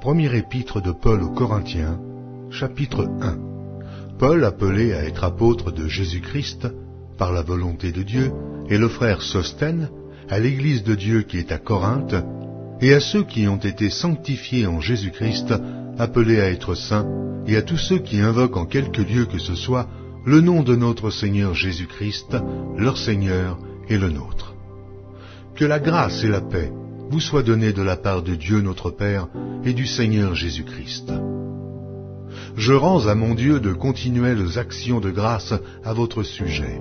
Première épître de Paul aux Corinthiens, chapitre 1. Paul, appelé à être apôtre de Jésus-Christ, par la volonté de Dieu, et le frère Sosthène, à l'Église de Dieu qui est à Corinthe, et à ceux qui ont été sanctifiés en Jésus-Christ, appelés à être saints, et à tous ceux qui invoquent en quelque lieu que ce soit le nom de notre Seigneur Jésus-Christ, leur Seigneur et le nôtre. Que la grâce et la paix vous soient données de la part de Dieu notre Père et du Seigneur Jésus-Christ. Je rends à mon Dieu de continuelles actions de grâce à votre sujet,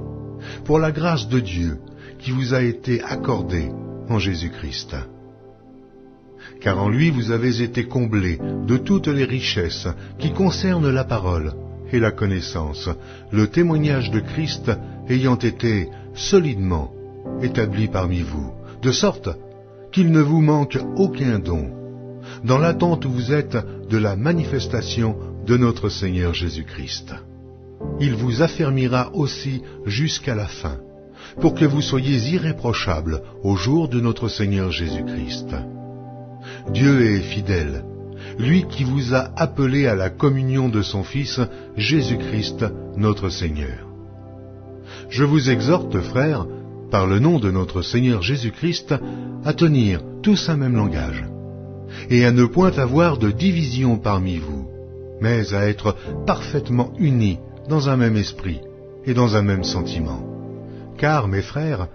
pour la grâce de Dieu qui vous a été accordée en Jésus-Christ. Car en lui vous avez été comblés de toutes les richesses qui concernent la parole et la connaissance, le témoignage de Christ ayant été solidement établi parmi vous, de sorte qu'il ne vous manque aucun don, dans l'attente où vous êtes de la manifestation de notre Seigneur Jésus-Christ. Il vous affermira aussi jusqu'à la fin, pour que vous soyez irréprochables au jour de notre Seigneur Jésus-Christ. Dieu est fidèle, lui qui vous a appelés à la communion de son Fils, Jésus-Christ, notre Seigneur. Je vous exhorte, frères, par le nom de notre Seigneur Jésus-Christ, à tenir tous un même langage, et à ne point avoir de division parmi vous, mais à être parfaitement unis dans un même esprit et dans un même sentiment. Car, mes frères,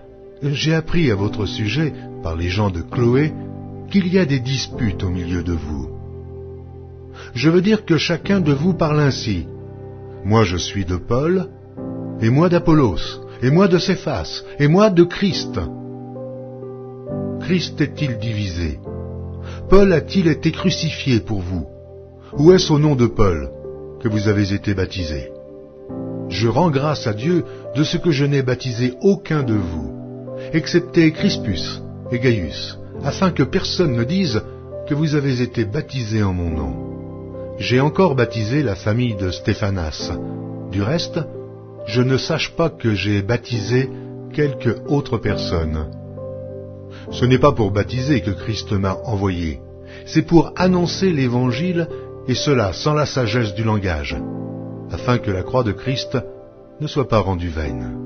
j'ai appris à votre sujet, par les gens de Chloé, qu'il y a des disputes au milieu de vous. Je veux dire que chacun de vous parle ainsi. Moi je suis de Paul, et moi d'Apollos, et moi de Céphas, et moi de Christ. Christ est-il divisé? Paul a-t-il été crucifié pour vous? Ou est-ce au nom de Paul que vous avez été baptisés? Je rends grâce à Dieu de ce que je n'ai baptisé aucun de vous, excepté Crispus et Gaius, afin que personne ne dise que vous avez été baptisés en mon nom. J'ai encore baptisé la famille de Stéphanas. Du reste, je ne sache pas que j'ai baptisé quelque autre personne. Ce n'est pas pour baptiser que Christ m'a envoyé, c'est pour annoncer l'Évangile, et cela sans la sagesse du langage, afin que la croix de Christ ne soit pas rendue vaine.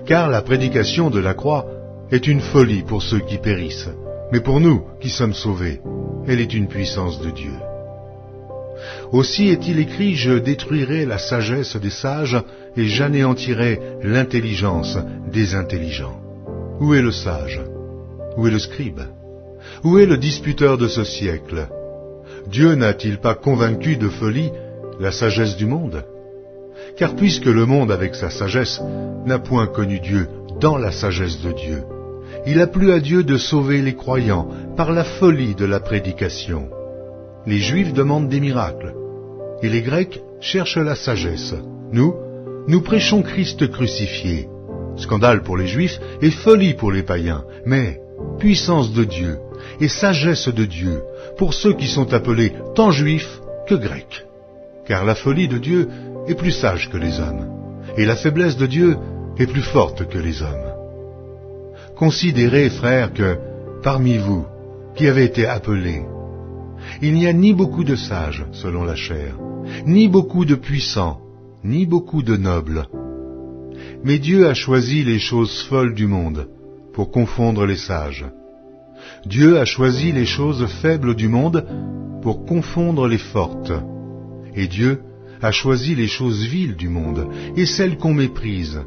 Car la prédication de la croix est une folie pour ceux qui périssent, mais pour nous qui sommes sauvés, elle est une puissance de Dieu. Aussi est-il écrit, je détruirai la sagesse des sages et j'anéantirai l'intelligence des intelligents. Où est le sage? Où est le scribe? Où est le disputeur de ce siècle? Dieu n'a-t-il pas convaincu de folie la sagesse du monde? Car puisque le monde avec sa sagesse n'a point connu Dieu dans la sagesse de Dieu, il a plu à Dieu de sauver les croyants par la folie de la prédication. Les Juifs demandent des miracles, et les Grecs cherchent la sagesse. Nous prêchons Christ crucifié. Scandale pour les Juifs et folie pour les païens, mais puissance de Dieu et sagesse de Dieu pour ceux qui sont appelés tant Juifs que Grecs. Car la folie de Dieu est plus sage que les hommes, et la faiblesse de Dieu est plus forte que les hommes. Considérez, frères, que, parmi vous, qui avez été appelés, il n'y a ni beaucoup de sages, selon la chair, ni beaucoup de puissants, ni beaucoup de nobles. Mais Dieu a choisi les choses folles du monde pour confondre les sages. Dieu a choisi les choses faibles du monde pour confondre les fortes. Et Dieu a choisi les choses viles du monde et celles qu'on méprise,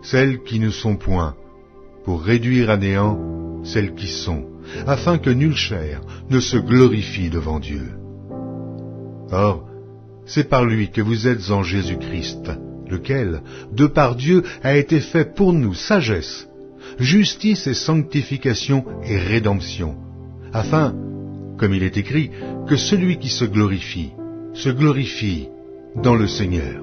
celles qui ne sont point, pour réduire à néant celles qui sont, afin que nulle chair ne se glorifie devant Dieu. Or, c'est par lui que vous êtes en Jésus-Christ, lequel, de par Dieu, a été fait pour nous sagesse, justice et sanctification et rédemption, afin, comme il est écrit, que celui qui se glorifie dans le Seigneur.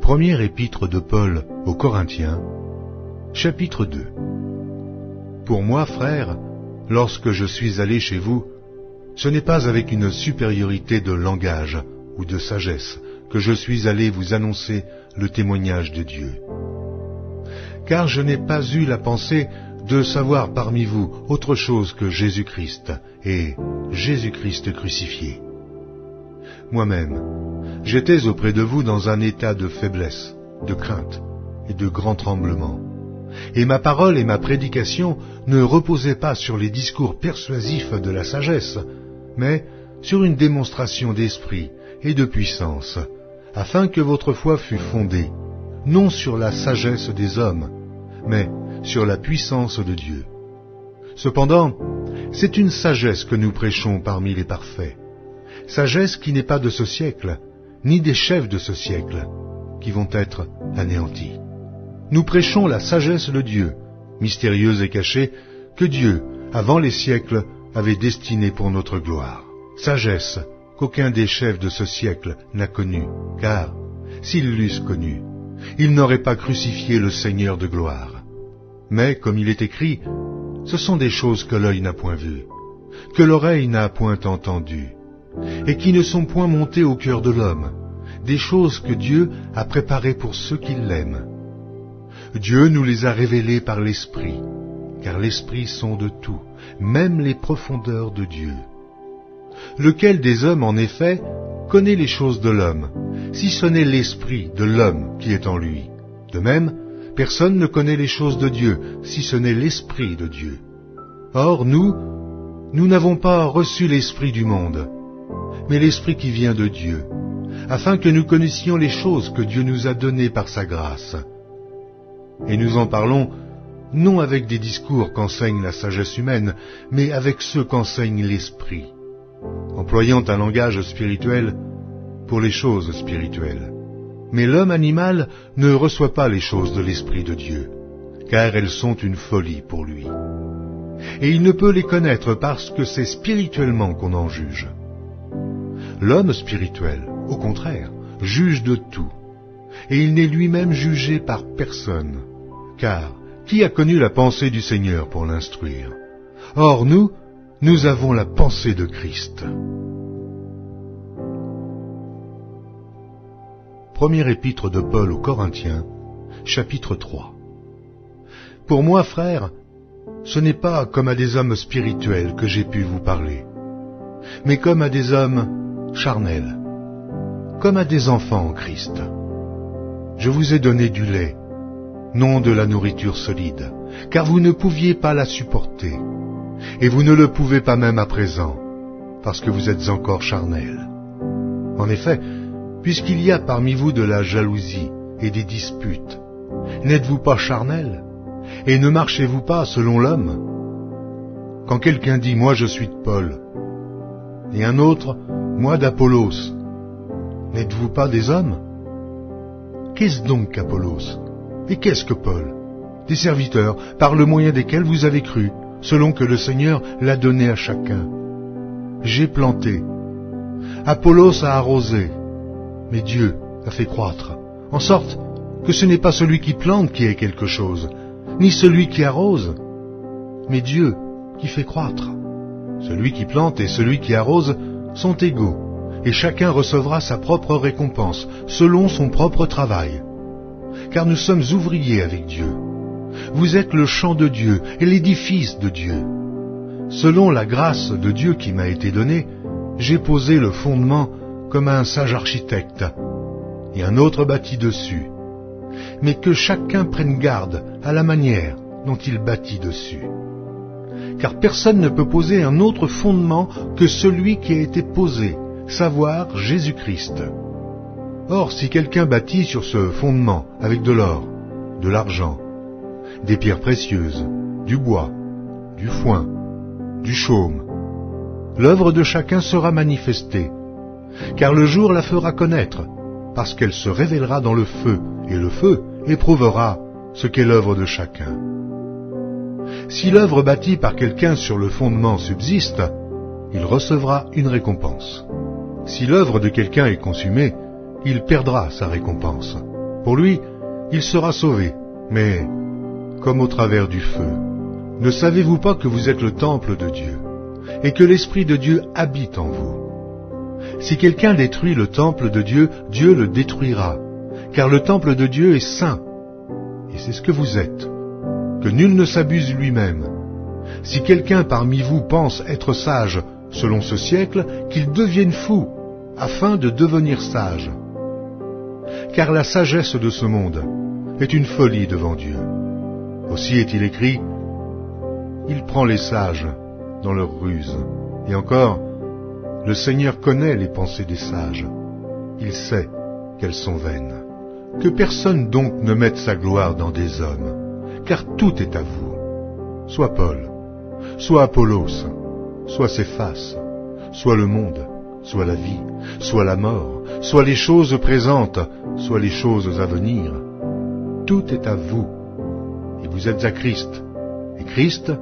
Première épître de Paul aux Corinthiens, chapitre 2. Pour moi, frères, lorsque je suis allé chez vous, ce n'est pas avec une supériorité de langage ou de sagesse que je suis allé vous annoncer le témoignage de Dieu. Car je n'ai pas eu la pensée de savoir parmi vous autre chose que Jésus-Christ, et Jésus-Christ crucifié. Moi-même, j'étais auprès de vous dans un état de faiblesse, de crainte et de grand tremblement. Et ma parole et ma prédication ne reposaient pas sur les discours persuasifs de la sagesse, mais sur une démonstration d'esprit et de puissance, afin que votre foi fût fondée, non sur la sagesse des hommes, mais sur la puissance de Dieu. Cependant, c'est une sagesse que nous prêchons parmi les parfaits, sagesse qui n'est pas de ce siècle, ni des chefs de ce siècle, qui vont être anéantis. Nous prêchons la sagesse de Dieu, mystérieuse et cachée, que Dieu, avant les siècles, avait destinée pour notre gloire. Sagesse qu'aucun des chefs de ce siècle n'a connue, car, s'ils l'eussent connue, ils n'auraient pas crucifié le Seigneur de gloire. Mais, comme il est écrit, ce sont des choses que l'œil n'a point vues, que l'oreille n'a point entendues, et qui ne sont point montées au cœur de l'homme, des choses que Dieu a préparées pour ceux qui l'aiment. Dieu nous les a révélées par l'Esprit, car l'Esprit sonde tout, même les profondeurs de Dieu. Lequel des hommes, en effet, connaît les choses de l'homme, si ce n'est l'Esprit de l'homme qui est en lui? De même, personne ne connaît les choses de Dieu, si ce n'est l'Esprit de Dieu. Or, nous n'avons pas reçu l'Esprit du monde, mais l'Esprit qui vient de Dieu, afin que nous connaissions les choses que Dieu nous a données par sa grâce. Et nous en parlons non avec des discours qu'enseigne la sagesse humaine, mais avec ceux qu'enseigne l'Esprit, employant un langage spirituel pour les choses spirituelles. Mais l'homme animal ne reçoit pas les choses de l'Esprit de Dieu, car elles sont une folie pour lui. Et il ne peut les connaître parce que c'est spirituellement qu'on en juge. L'homme spirituel, au contraire, juge de tout, et il n'est lui-même jugé par personne, car qui a connu la pensée du Seigneur pour l'instruire? Or nous avons la pensée de Christ. Première épître de Paul aux Corinthiens, chapitre 3. Pour moi, frères, ce n'est pas comme à des hommes spirituels que j'ai pu vous parler, mais comme à des hommes charnels, comme à des enfants en Christ. Je vous ai donné du lait, non de la nourriture solide, car vous ne pouviez pas la supporter, et vous ne le pouvez pas même à présent, parce que vous êtes encore charnels. En effet, puisqu'il y a parmi vous de la jalousie et des disputes, n'êtes-vous pas charnels, et ne marchez-vous pas selon l'homme? Quand quelqu'un dit « Moi je suis de Paul », et un autre « Moi d'Apollos », n'êtes-vous pas des hommes? Qu'est-ce donc qu'Apollos? Et qu'est-ce que Paul? Des serviteurs, par le moyen desquels vous avez cru, selon que le Seigneur l'a donné à chacun. J'ai planté, Apollos a arrosé, mais Dieu a fait croître, en sorte que ce n'est pas celui qui plante qui est quelque chose, ni celui qui arrose, mais Dieu qui fait croître. Celui qui plante et celui qui arrose sont égaux, et chacun recevra sa propre récompense, selon son propre travail. Car nous sommes ouvriers avec Dieu. Vous êtes le champ de Dieu et l'édifice de Dieu. Selon la grâce de Dieu qui m'a été donnée, j'ai posé le fondement comme un sage architecte, et un autre bâtit dessus. Mais que chacun prenne garde à la manière dont il bâtit dessus. Car personne ne peut poser un autre fondement que celui qui a été posé, savoir Jésus-Christ. Or, si quelqu'un bâtit sur ce fondement avec de l'or, de l'argent, des pierres précieuses, du bois, du foin, du chaume, l'œuvre de chacun sera manifestée, car le jour la fera connaître, parce qu'elle se révélera dans le feu, et le feu éprouvera ce qu'est l'œuvre de chacun. Si l'œuvre bâtie par quelqu'un sur le fondement subsiste, il recevra une récompense. Si l'œuvre de quelqu'un est consumée, il perdra sa récompense. Pour lui, il sera sauvé, mais comme au travers du feu. Ne savez-vous pas que vous êtes le temple de Dieu, et que l'Esprit de Dieu habite en vous? Si quelqu'un détruit le temple de Dieu, Dieu le détruira, car le temple de Dieu est saint, et c'est ce que vous êtes. que nul ne s'abuse lui-même. Si quelqu'un parmi vous pense être sage selon ce siècle, qu'il devienne fou, afin de devenir sage. Car la sagesse de ce monde est une folie devant Dieu. Aussi est-il écrit, « Il prend les sages dans leur ruse. » Et encore, « Le Seigneur connaît les pensées des sages. Il sait qu'elles sont vaines. » Que personne donc ne mette sa gloire dans des hommes, car tout est à vous. Soit Paul, soit Apollos, soit Céphas, soit le monde, soit la vie, soit la mort, soit les choses présentes, soit les choses à venir. Tout est à vous, et vous êtes à Christ, et Christ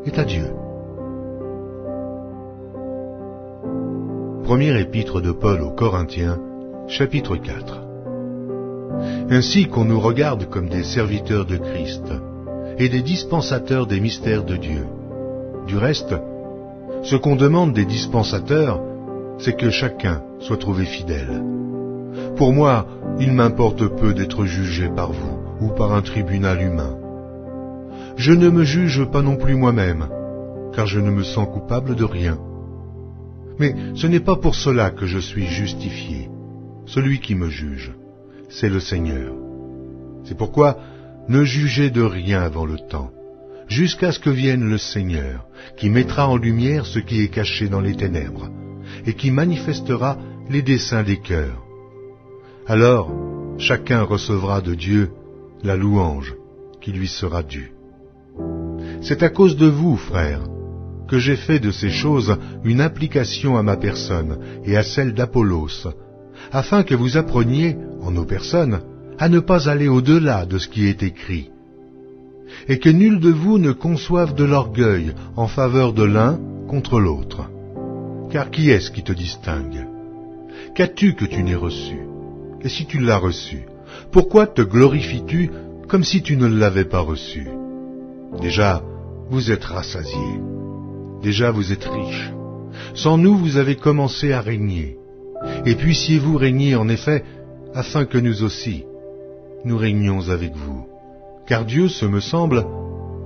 est à Dieu. Première épître de Paul aux Corinthiens, chapitre 4. Ainsi qu'on nous regarde comme des serviteurs de Christ et des dispensateurs des mystères de Dieu. Du reste, ce qu'on demande des dispensateurs, c'est que chacun soit trouvé fidèle. Pour moi, il m'importe peu d'être jugé par vous ou par un tribunal humain. Je ne me juge pas non plus moi-même, car je ne me sens coupable de rien. Mais ce n'est pas pour cela que je suis justifié. Celui qui me juge, c'est le Seigneur. C'est pourquoi ne jugez de rien avant le temps, jusqu'à ce que vienne le Seigneur, qui mettra en lumière ce qui est caché dans les ténèbres, et qui manifestera les desseins des cœurs. Alors, chacun recevra de Dieu la louange qui lui sera due. C'est à cause de vous, frères, que j'ai fait de ces choses une application à ma personne et à celle d'Apollos, afin que vous appreniez, en nos personnes, à ne pas aller au-delà de ce qui est écrit, et que nul de vous ne conçoive de l'orgueil en faveur de l'un contre l'autre. Car qui est-ce qui te distingue? Qu'as-tu que tu n'aies reçu? Et si tu l'as reçu, pourquoi te glorifies-tu comme si tu ne l'avais pas reçu? Déjà, vous êtes rassasiés. Déjà, vous êtes riches. Sans nous, vous avez commencé à régner. Et puissiez-vous régner en effet, afin que nous aussi, nous régnions avec vous. Car Dieu, ce me semble,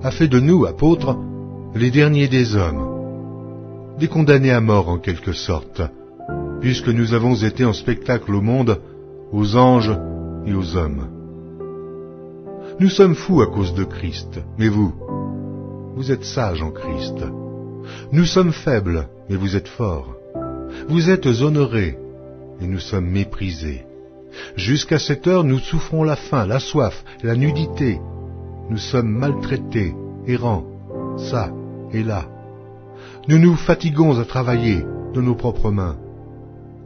a fait de nous, apôtres, les derniers des hommes, des condamnés à mort en quelque sorte, puisque nous avons été en spectacle au monde, aux anges et aux hommes. Nous sommes fous à cause de Christ, mais vous êtes sages en Christ. Nous sommes faibles, mais vous êtes forts. Vous êtes honorés, et nous sommes méprisés. Jusqu'à cette heure, nous souffrons la faim, la soif, la nudité. Nous sommes maltraités, errants, ça et là. Nous nous fatiguons à travailler de nos propres mains.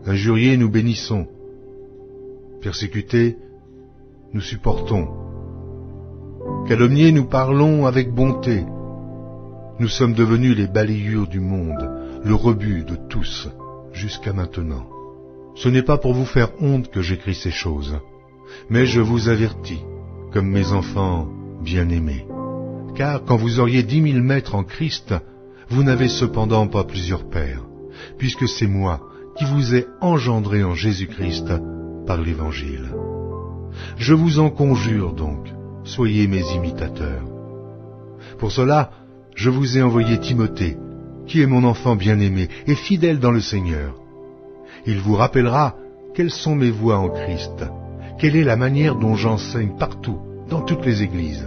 Injuriés, nous bénissons. Persécutés, nous supportons. Calomniés, nous parlons avec bonté. Nous sommes devenus les balayures du monde, le rebut de tous, jusqu'à maintenant. Ce n'est pas pour vous faire honte que j'écris ces choses, mais je vous avertis, comme mes enfants bien-aimés. Car quand vous auriez 10 000 maîtres en Christ, vous n'avez cependant pas plusieurs pères, puisque c'est moi qui vous ai engendré en Jésus-Christ par l'Évangile. Je vous en conjure donc, soyez mes imitateurs. Pour cela, je vous ai envoyé Timothée, qui est mon enfant bien-aimé et fidèle dans le Seigneur. Il vous rappellera quelles sont mes voies en Christ, quelle est la manière dont j'enseigne partout, dans toutes les églises.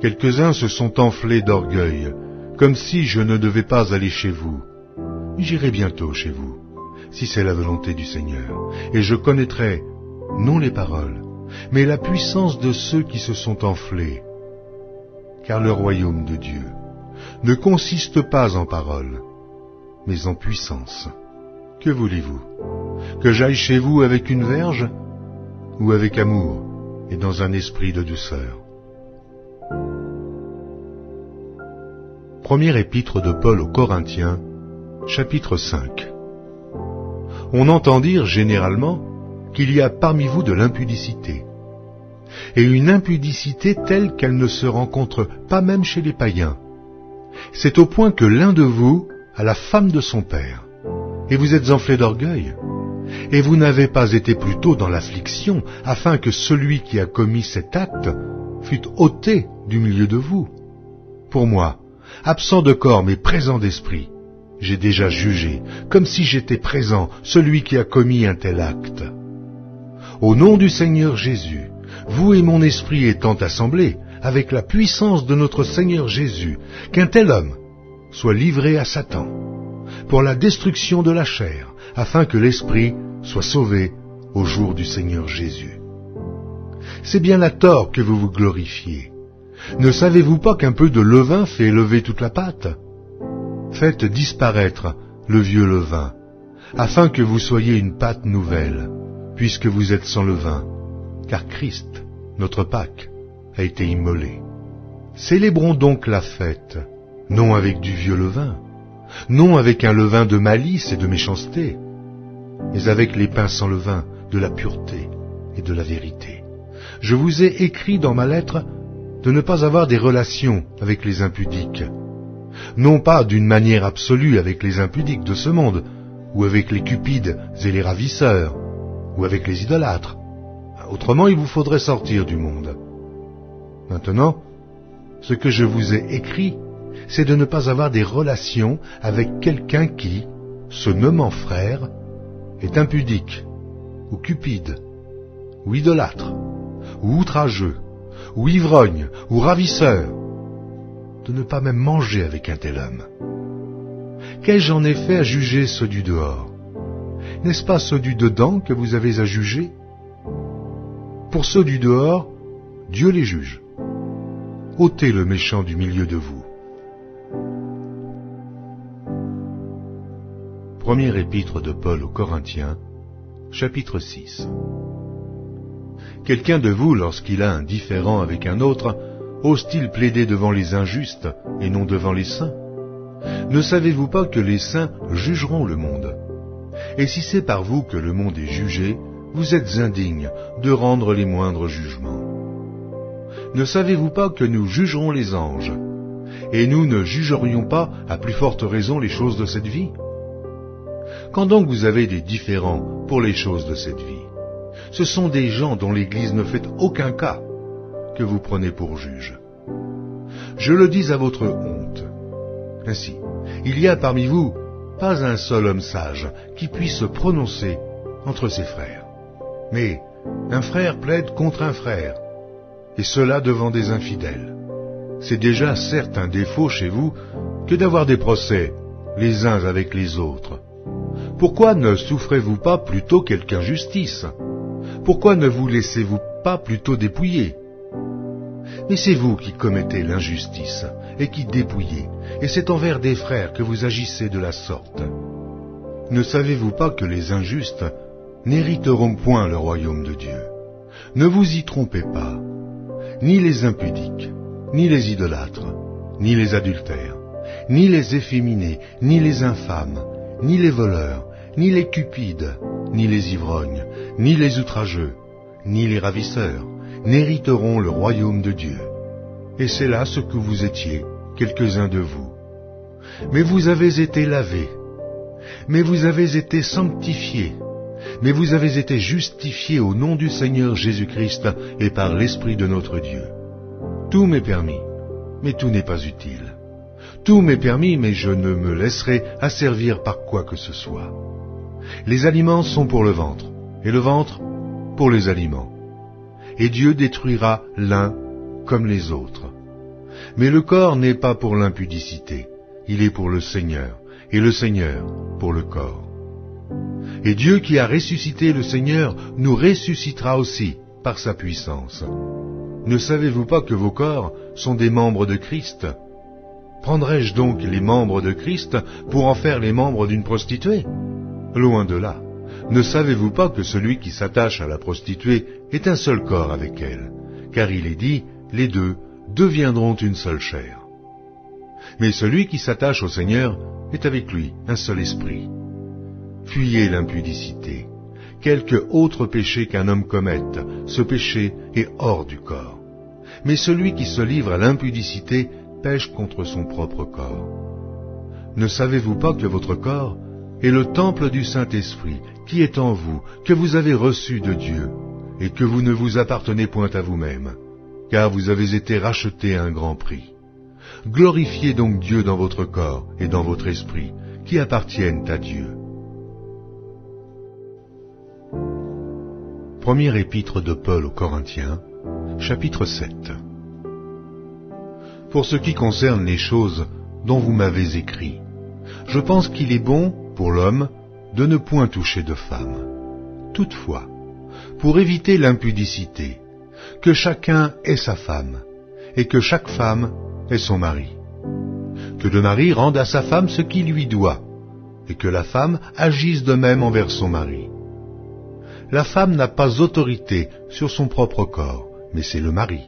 Quelques-uns se sont enflés d'orgueil, comme si je ne devais pas aller chez vous. J'irai bientôt chez vous, si c'est la volonté du Seigneur, et je connaîtrai, non les paroles, mais la puissance de ceux qui se sont enflés. Car le royaume de Dieu ne consiste pas en paroles, mais en puissance. Que voulez-vous? Que j'aille chez vous avec une verge, ou avec amour et dans un esprit de douceur? Première épître de Paul aux Corinthiens, chapitre 5. On entend dire généralement qu'il y a parmi vous de l'impudicité, et une impudicité telle qu'elle ne se rencontre pas même chez les païens. C'est au point que l'un de vous a la femme de son père, et vous êtes enflés d'orgueil, et vous n'avez pas été plutôt dans l'affliction, afin que celui qui a commis cet acte fût ôté du milieu de vous. Pour moi, absent de corps mais présent d'esprit, j'ai déjà jugé, comme si j'étais présent, celui qui a commis un tel acte. Au nom du Seigneur Jésus, vous et mon esprit étant assemblés, avec la puissance de notre Seigneur Jésus, qu'un tel homme soit livré à Satan, pour la destruction de la chair, afin que l'esprit soit sauvé au jour du Seigneur Jésus. C'est bien à tort que vous vous glorifiez. Ne savez-vous pas qu'un peu de levain fait lever toute la pâte? Faites disparaître le vieux levain, afin que vous soyez une pâte nouvelle, puisque vous êtes sans levain, car Christ, notre Pâque, a été immolé. Célébrons donc la fête, non avec du vieux levain, non avec un levain de malice et de méchanceté, mais avec les pains sans levain, de la pureté et de la vérité. Je vous ai écrit dans ma lettre de ne pas avoir des relations avec les impudiques, non pas d'une manière absolue avec les impudiques de ce monde, ou avec les cupides et les ravisseurs, ou avec les idolâtres. Autrement, il vous faudrait sortir du monde. Maintenant, ce que je vous ai écrit, c'est de ne pas avoir des relations avec quelqu'un qui, se nommant frère, est impudique, ou cupide, ou idolâtre, ou outrageux, ou ivrogne, ou ravisseur, de ne pas même manger avec un tel homme. Qu'ai-je en effet à juger ceux du dehors? N'est-ce pas ceux du dedans que vous avez à juger? Pour ceux du dehors, Dieu les juge. Ôtez le méchant du milieu de vous. Première épître de Paul aux Corinthiens, chapitre 6. Quelqu'un de vous, lorsqu'il a un différend avec un autre, ose-t-il plaider devant les injustes et non devant les saints? Ne savez-vous pas que les saints jugeront le monde? Et si c'est par vous que le monde est jugé, vous êtes indignes de rendre les moindres jugements. Ne savez-vous pas que nous jugerons les anges? Et nous ne jugerions pas à plus forte raison les choses de cette vie? Quand donc vous avez des différends pour les choses de cette vie, ce sont des gens dont l'Église ne fait aucun cas que vous prenez pour juges. Je le dis à votre honte. Ainsi, il y a parmi vous pas un seul homme sage qui puisse se prononcer entre ses frères. Mais un frère plaide contre un frère, et cela devant des infidèles. C'est déjà certes un défaut chez vous que d'avoir des procès les uns avec les autres. Pourquoi ne souffrez-vous pas plutôt quelque injustice? Pourquoi ne vous laissez-vous pas plutôt dépouiller? Mais c'est vous qui commettez l'injustice et qui dépouillez, et c'est envers des frères que vous agissez de la sorte. Ne savez-vous pas que les injustes n'hériteront point le royaume de Dieu? Ne vous y trompez pas. Ni les impudiques, ni les idolâtres, ni les adultères, ni les efféminés, ni les infâmes, ni les voleurs, ni les cupides, ni les ivrognes, ni les outrageux, ni les ravisseurs, n'hériteront le royaume de Dieu. Et c'est là ce que vous étiez, quelques-uns de vous. Mais vous avez été lavés, mais vous avez été sanctifiés, mais vous avez été justifiés au nom du Seigneur Jésus-Christ et par l'Esprit de notre Dieu. Tout m'est permis, mais tout n'est pas utile. Tout m'est permis, mais je ne me laisserai asservir par quoi que ce soit. Les aliments sont pour le ventre, et le ventre pour les aliments. Et Dieu détruira l'un comme les autres. Mais le corps n'est pas pour l'impudicité, il est pour le Seigneur, et le Seigneur pour le corps. Et Dieu qui a ressuscité le Seigneur nous ressuscitera aussi par sa puissance. Ne savez-vous pas que vos corps sont des membres de Christ? Prendrais-je donc les membres de Christ pour en faire les membres d'une prostituée? Loin de là. Ne savez-vous pas que celui qui s'attache à la prostituée est un seul corps avec elle? Car il est dit, les deux deviendront une seule chair. Mais celui qui s'attache au Seigneur est avec lui un seul esprit. Fuyez l'impudicité. Quelque autre péché qu'un homme commette, ce péché est hors du corps. Mais celui qui se livre à l'impudicité pêche contre son propre corps. Ne savez-vous pas que votre corps est le temple du Saint-Esprit qui est en vous, que vous avez reçu de Dieu, et que vous ne vous appartenez point à vous-même, car vous avez été rachetés à un grand prix. Glorifiez donc Dieu dans votre corps et dans votre esprit, qui appartiennent à Dieu. Première épître de Paul aux Corinthiens, chapitre 7. Pour ce qui concerne les choses dont vous m'avez écrit, je pense qu'il est bon, pour l'homme, de ne point toucher de femme. Toutefois, pour éviter l'impudicité, que chacun ait sa femme, et que chaque femme ait son mari. Que le mari rende à sa femme ce qui lui doit, et que la femme agisse de même envers son mari. La femme n'a pas autorité sur son propre corps, mais c'est le mari.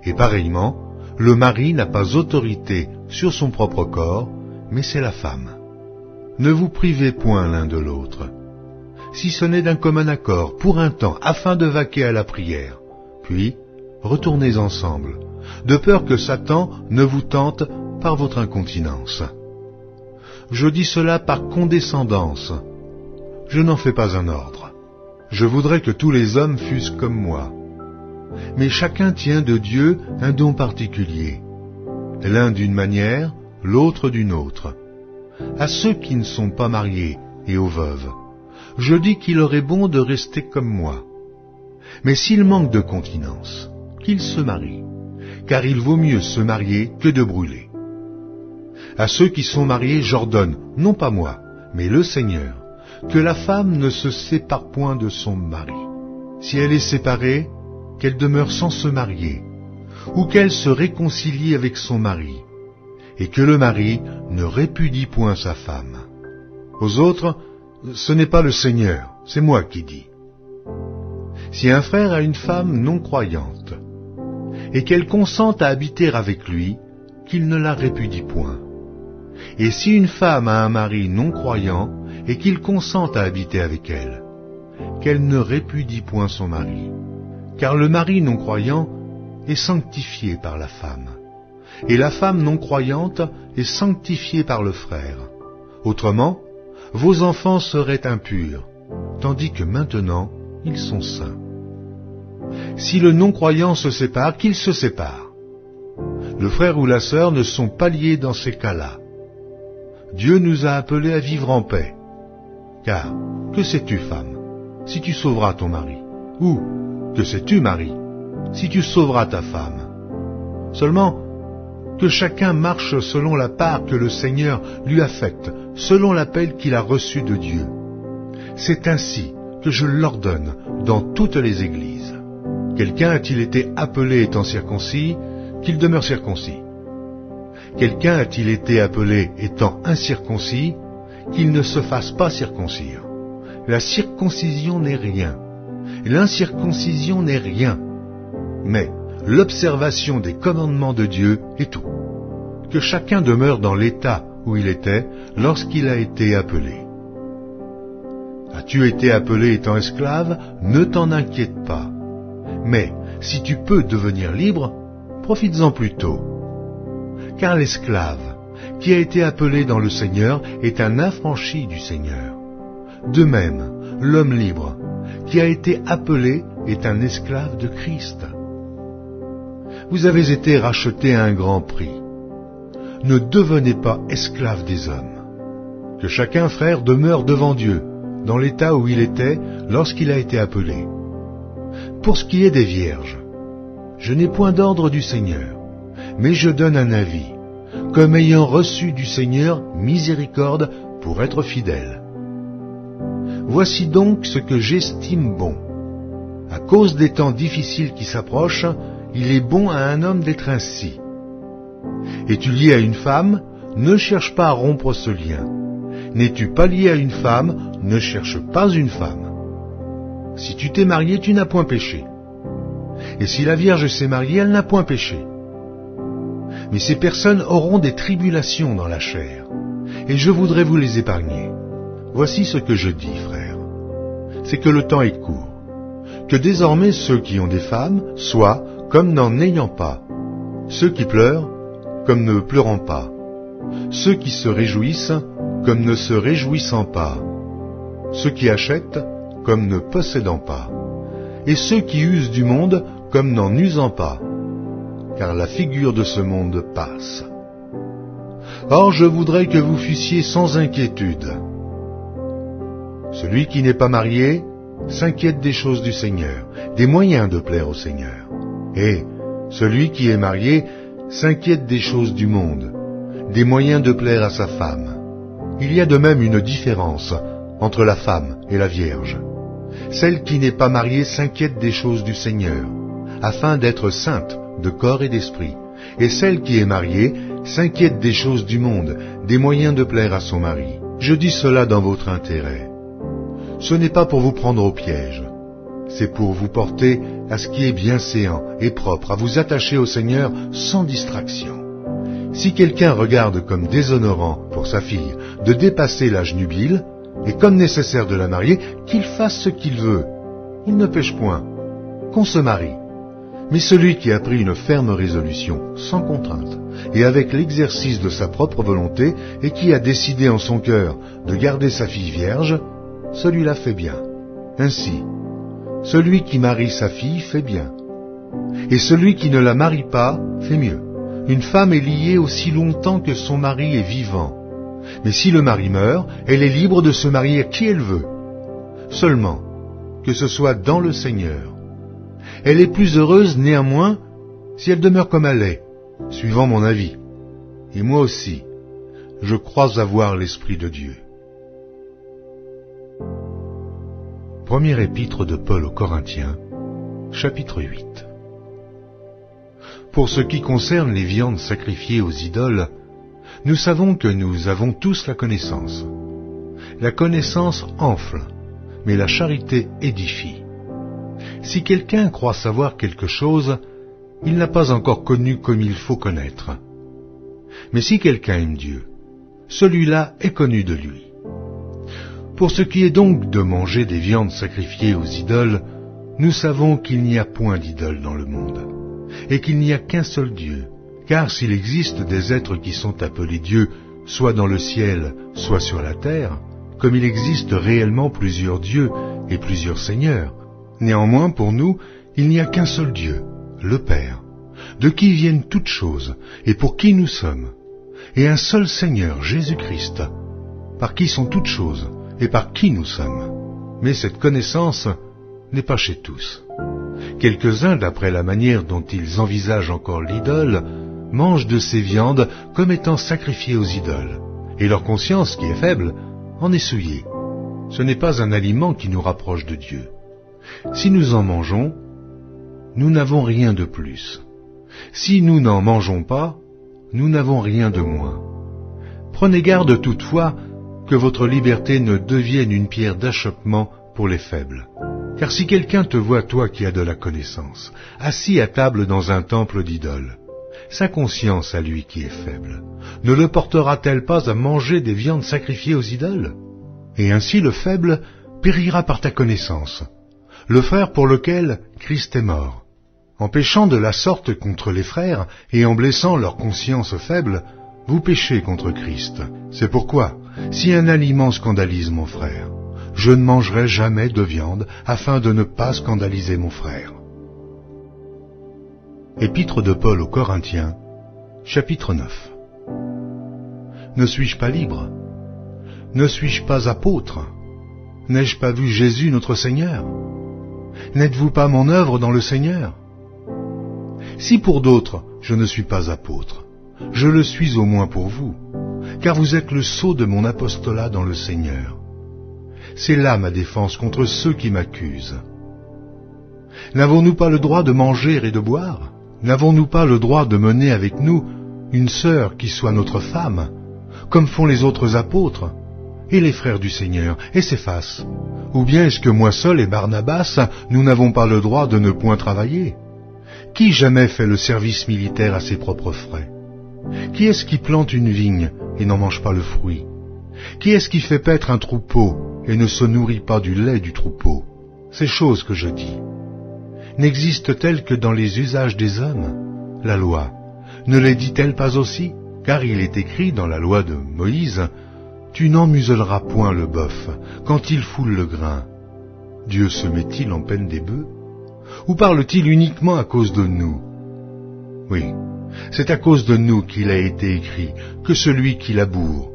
Et pareillement, le mari n'a pas autorité sur son propre corps, mais c'est la femme. Ne vous privez point l'un de l'autre, si ce n'est d'un commun accord, pour un temps, afin de vaquer à la prière, puis retournez ensemble, de peur que Satan ne vous tente par votre incontinence. Je dis cela par condescendance. Je n'en fais pas un ordre. Je voudrais que tous les hommes fussent comme moi. Mais chacun tient de Dieu un don particulier, l'un d'une manière, l'autre d'une autre. À ceux qui ne sont pas mariés et aux veuves, je dis qu'il aurait bon de rester comme moi. Mais s'ils manquent de continence, qu'ils se marient, car il vaut mieux se marier que de brûler. À ceux qui sont mariés, j'ordonne, non pas moi, mais le Seigneur, que la femme ne se sépare point de son mari. Si elle est séparée, qu'elle demeure sans se marier, ou qu'elle se réconcilie avec son mari, et que le mari ne répudie point sa femme. Aux autres, ce n'est pas le Seigneur, c'est moi qui dis. Si un frère a une femme non croyante, et qu'elle consente à habiter avec lui, qu'il ne la répudie point. Et si une femme a un mari non croyant, et qu'il consente à habiter avec elle, qu'elle ne répudie point son mari. Car le mari non croyant est sanctifié par la femme, et la femme non croyante est sanctifiée par le frère. Autrement, vos enfants seraient impurs, tandis que maintenant ils sont saints. Si le non-croyant se sépare, qu'il se sépare. Le frère ou la sœur ne sont pas liés dans ces cas-là. Dieu nous a appelés à vivre en paix. Car, que sais-tu, femme, si tu sauveras ton mari? Ou, que sais-tu, mari, si tu sauveras ta femme? Seulement, que chacun marche selon la part que le Seigneur lui affecte, selon l'appel qu'il a reçu de Dieu. C'est ainsi que je l'ordonne dans toutes les églises. Quelqu'un a-t-il été appelé étant circoncis, qu'il demeure circoncis. Quelqu'un a-t-il été appelé étant incirconcis, qu'il ne se fasse pas circoncire. La circoncision n'est rien, l'incirconcision n'est rien, mais l'observation des commandements de Dieu est tout. Que chacun demeure dans l'état où il était lorsqu'il a été appelé. As-tu été appelé étant esclave? Ne t'en inquiète pas. Mais si tu peux devenir libre, profites-en plutôt. Car l'esclave qui a été appelé dans le Seigneur est un affranchi du Seigneur. De même, l'homme libre qui a été appelé est un esclave de Christ. Vous avez été rachetés à un grand prix. Ne devenez pas esclaves des hommes. Que chacun, frère, demeure devant Dieu, dans l'état où il était lorsqu'il a été appelé. Pour ce qui est des vierges, je n'ai point d'ordre du Seigneur, mais je donne un avis, comme ayant reçu du Seigneur miséricorde pour être fidèle. Voici donc ce que j'estime bon. À cause des temps difficiles qui s'approchent, il est bon à un homme d'être ainsi. Es-tu lié à une femme? Ne cherche pas à rompre ce lien. N'es-tu pas lié à une femme? Ne cherche pas une femme. Si tu t'es marié, tu n'as point péché. Et si la Vierge s'est mariée, elle n'a point péché. Mais ces personnes auront des tribulations dans la chair, et je voudrais vous les épargner. Voici ce que je dis, frères. C'est que le temps est court, que désormais ceux qui ont des femmes soient comme n'en ayant pas, ceux qui pleurent comme ne pleurant pas, ceux qui se réjouissent comme ne se réjouissant pas, ceux qui achètent comme ne possédant pas, et ceux qui usent du monde comme n'en usant pas, car la figure de ce monde passe. Or, je voudrais que vous fussiez sans inquiétude. Celui qui n'est pas marié s'inquiète des choses du Seigneur, des moyens de plaire au Seigneur. Et celui qui est marié s'inquiète des choses du monde, des moyens de plaire à sa femme. Il y a de même une différence entre la femme et la vierge. Celle qui n'est pas mariée s'inquiète des choses du Seigneur, afin d'être sainte de corps et d'esprit. Et celle qui est mariée s'inquiète des choses du monde, des moyens de plaire à son mari. Je dis cela dans votre intérêt. Ce n'est pas pour vous prendre au piège, c'est pour vous porter à ce qui est bienséant et propre, à vous attacher au Seigneur sans distraction. Si quelqu'un regarde comme déshonorant pour sa fille de dépasser l'âge nubile, et comme nécessaire de la marier, qu'il fasse ce qu'il veut. Il ne pêche point, qu'on se marie. Mais celui qui a pris une ferme résolution, sans contrainte, et avec l'exercice de sa propre volonté, et qui a décidé en son cœur de garder sa fille vierge, celui-là fait bien. Ainsi, celui qui marie sa fille fait bien. Et celui qui ne la marie pas fait mieux. Une femme est liée aussi longtemps que son mari est vivant. Mais si le mari meurt, elle est libre de se marier à qui elle veut. Seulement, que ce soit dans le Seigneur. Elle est plus heureuse néanmoins si elle demeure comme elle est, suivant mon avis. Et moi aussi, je crois avoir l'Esprit de Dieu. Première épître de Paul aux Corinthiens, chapitre 8. Pour ce qui concerne les viandes sacrifiées aux idoles, nous savons que nous avons tous la connaissance. La connaissance enfle, mais la charité édifie. Si quelqu'un croit savoir quelque chose, il n'a pas encore connu comme il faut connaître. Mais si quelqu'un aime Dieu, celui-là est connu de lui. Pour ce qui est donc de manger des viandes sacrifiées aux idoles, nous savons qu'il n'y a point d'idole dans le monde, et qu'il n'y a qu'un seul Dieu. Car s'il existe des êtres qui sont appelés dieux, soit dans le ciel, soit sur la terre, comme il existe réellement plusieurs dieux et plusieurs seigneurs, néanmoins pour nous, il n'y a qu'un seul Dieu, le Père, de qui viennent toutes choses et pour qui nous sommes, et un seul Seigneur, Jésus-Christ, par qui sont toutes choses et par qui nous sommes. Mais cette connaissance n'est pas chez tous. Quelques-uns, d'après la manière dont ils envisagent encore l'idole, mangent de ces viandes comme étant sacrifiées aux idoles, et leur conscience, qui est faible, en est souillée. Ce n'est pas un aliment qui nous rapproche de Dieu. Si nous en mangeons, nous n'avons rien de plus. Si nous n'en mangeons pas, nous n'avons rien de moins. Prenez garde toutefois que votre liberté ne devienne une pierre d'achoppement pour les faibles. Car si quelqu'un te voit, toi qui as de la connaissance, assis à table dans un temple d'idoles, sa conscience à lui qui est faible, ne le portera-t-elle pas à manger des viandes sacrifiées aux idoles? Et ainsi le faible périra par ta connaissance, le frère pour lequel Christ est mort. En péchant de la sorte contre les frères et en blessant leur conscience faible, vous péchez contre Christ. C'est pourquoi, si un aliment scandalise mon frère, je ne mangerai jamais de viande afin de ne pas scandaliser mon frère. Épître de Paul aux Corinthiens, chapitre 9. Ne suis-je pas libre? Ne suis-je pas apôtre? N'ai-je pas vu Jésus notre Seigneur? N'êtes-vous pas mon œuvre dans le Seigneur? Si pour d'autres je ne suis pas apôtre, je le suis au moins pour vous, car vous êtes le sceau de mon apostolat dans le Seigneur. C'est là ma défense contre ceux qui m'accusent. N'avons-nous pas le droit de manger et de boire? N'avons-nous pas le droit de mener avec nous une sœur qui soit notre femme, comme font les autres apôtres, et les frères du Seigneur, et Céphas? Ou bien est-ce que moi seul et Barnabas, nous n'avons pas le droit de ne point travailler? Qui jamais fait le service militaire à ses propres frais? Qui est-ce qui plante une vigne et n'en mange pas le fruit? Qui est-ce qui fait paître un troupeau et ne se nourrit pas du lait du troupeau? Ces choses que je dis, n'existent-elles que dans les usages des hommes? La loi, ne les dit-elle pas aussi? Car il est écrit dans la loi de Moïse, « Tu n'en muselleras point le bœuf quand il foule le grain. » Dieu se met-il en peine des bœufs? Ou parle-t-il uniquement à cause de nous? Oui, c'est à cause de nous qu'il a été écrit que celui qui laboure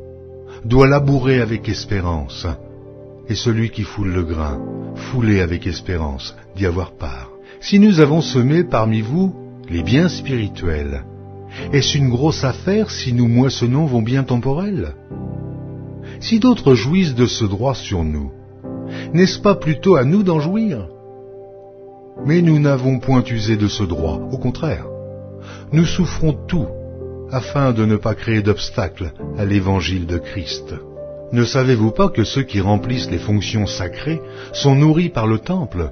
doit labourer avec espérance, et celui qui foule le grain, fouler avec espérance d'y avoir part. Si nous avons semé parmi vous les biens spirituels, est-ce une grosse affaire si nous moissonnons vos biens temporels? Si d'autres jouissent de ce droit sur nous, n'est-ce pas plutôt à nous d'en jouir? Mais nous n'avons point usé de ce droit, au contraire. Nous souffrons tout, afin de ne pas créer d'obstacle à l'évangile de Christ. Ne savez-vous pas que ceux qui remplissent les fonctions sacrées sont nourris par le temple,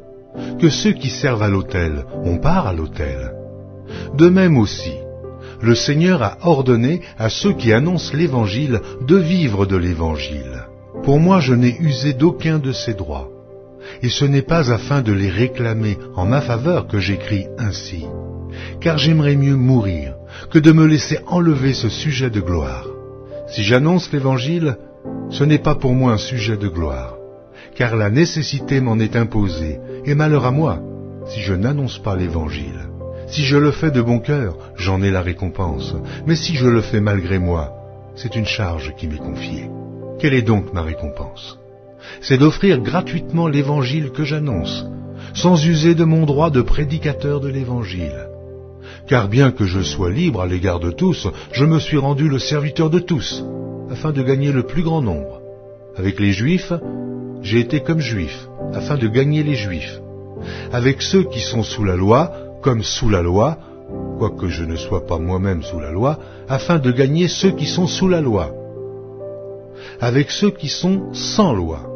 que ceux qui servent à l'autel ont part à l'autel? De même aussi, le Seigneur a ordonné à ceux qui annoncent l'Évangile de vivre de l'Évangile. Pour moi, je n'ai usé d'aucun de ces droits, et ce n'est pas afin de les réclamer en ma faveur que j'écris ainsi, car j'aimerais mieux mourir que de me laisser enlever ce sujet de gloire. Si j'annonce l'Évangile, ce n'est pas pour moi un sujet de gloire, car la nécessité m'en est imposée, et malheur à moi si je n'annonce pas l'Évangile. Si je le fais de bon cœur, j'en ai la récompense, mais si je le fais malgré moi, c'est une charge qui m'est confiée. Quelle est donc ma récompense? C'est d'offrir gratuitement l'Évangile que j'annonce, sans user de mon droit de prédicateur de l'Évangile. Car bien que je sois libre à l'égard de tous, je me suis rendu le serviteur de tous, afin de gagner le plus grand nombre. Avec les Juifs, j'ai été comme Juif, afin de gagner les Juifs. Avec ceux qui sont sous la loi, comme sous la loi, quoique je ne sois pas moi-même sous la loi, afin de gagner ceux qui sont sous la loi. Avec ceux qui sont sans loi,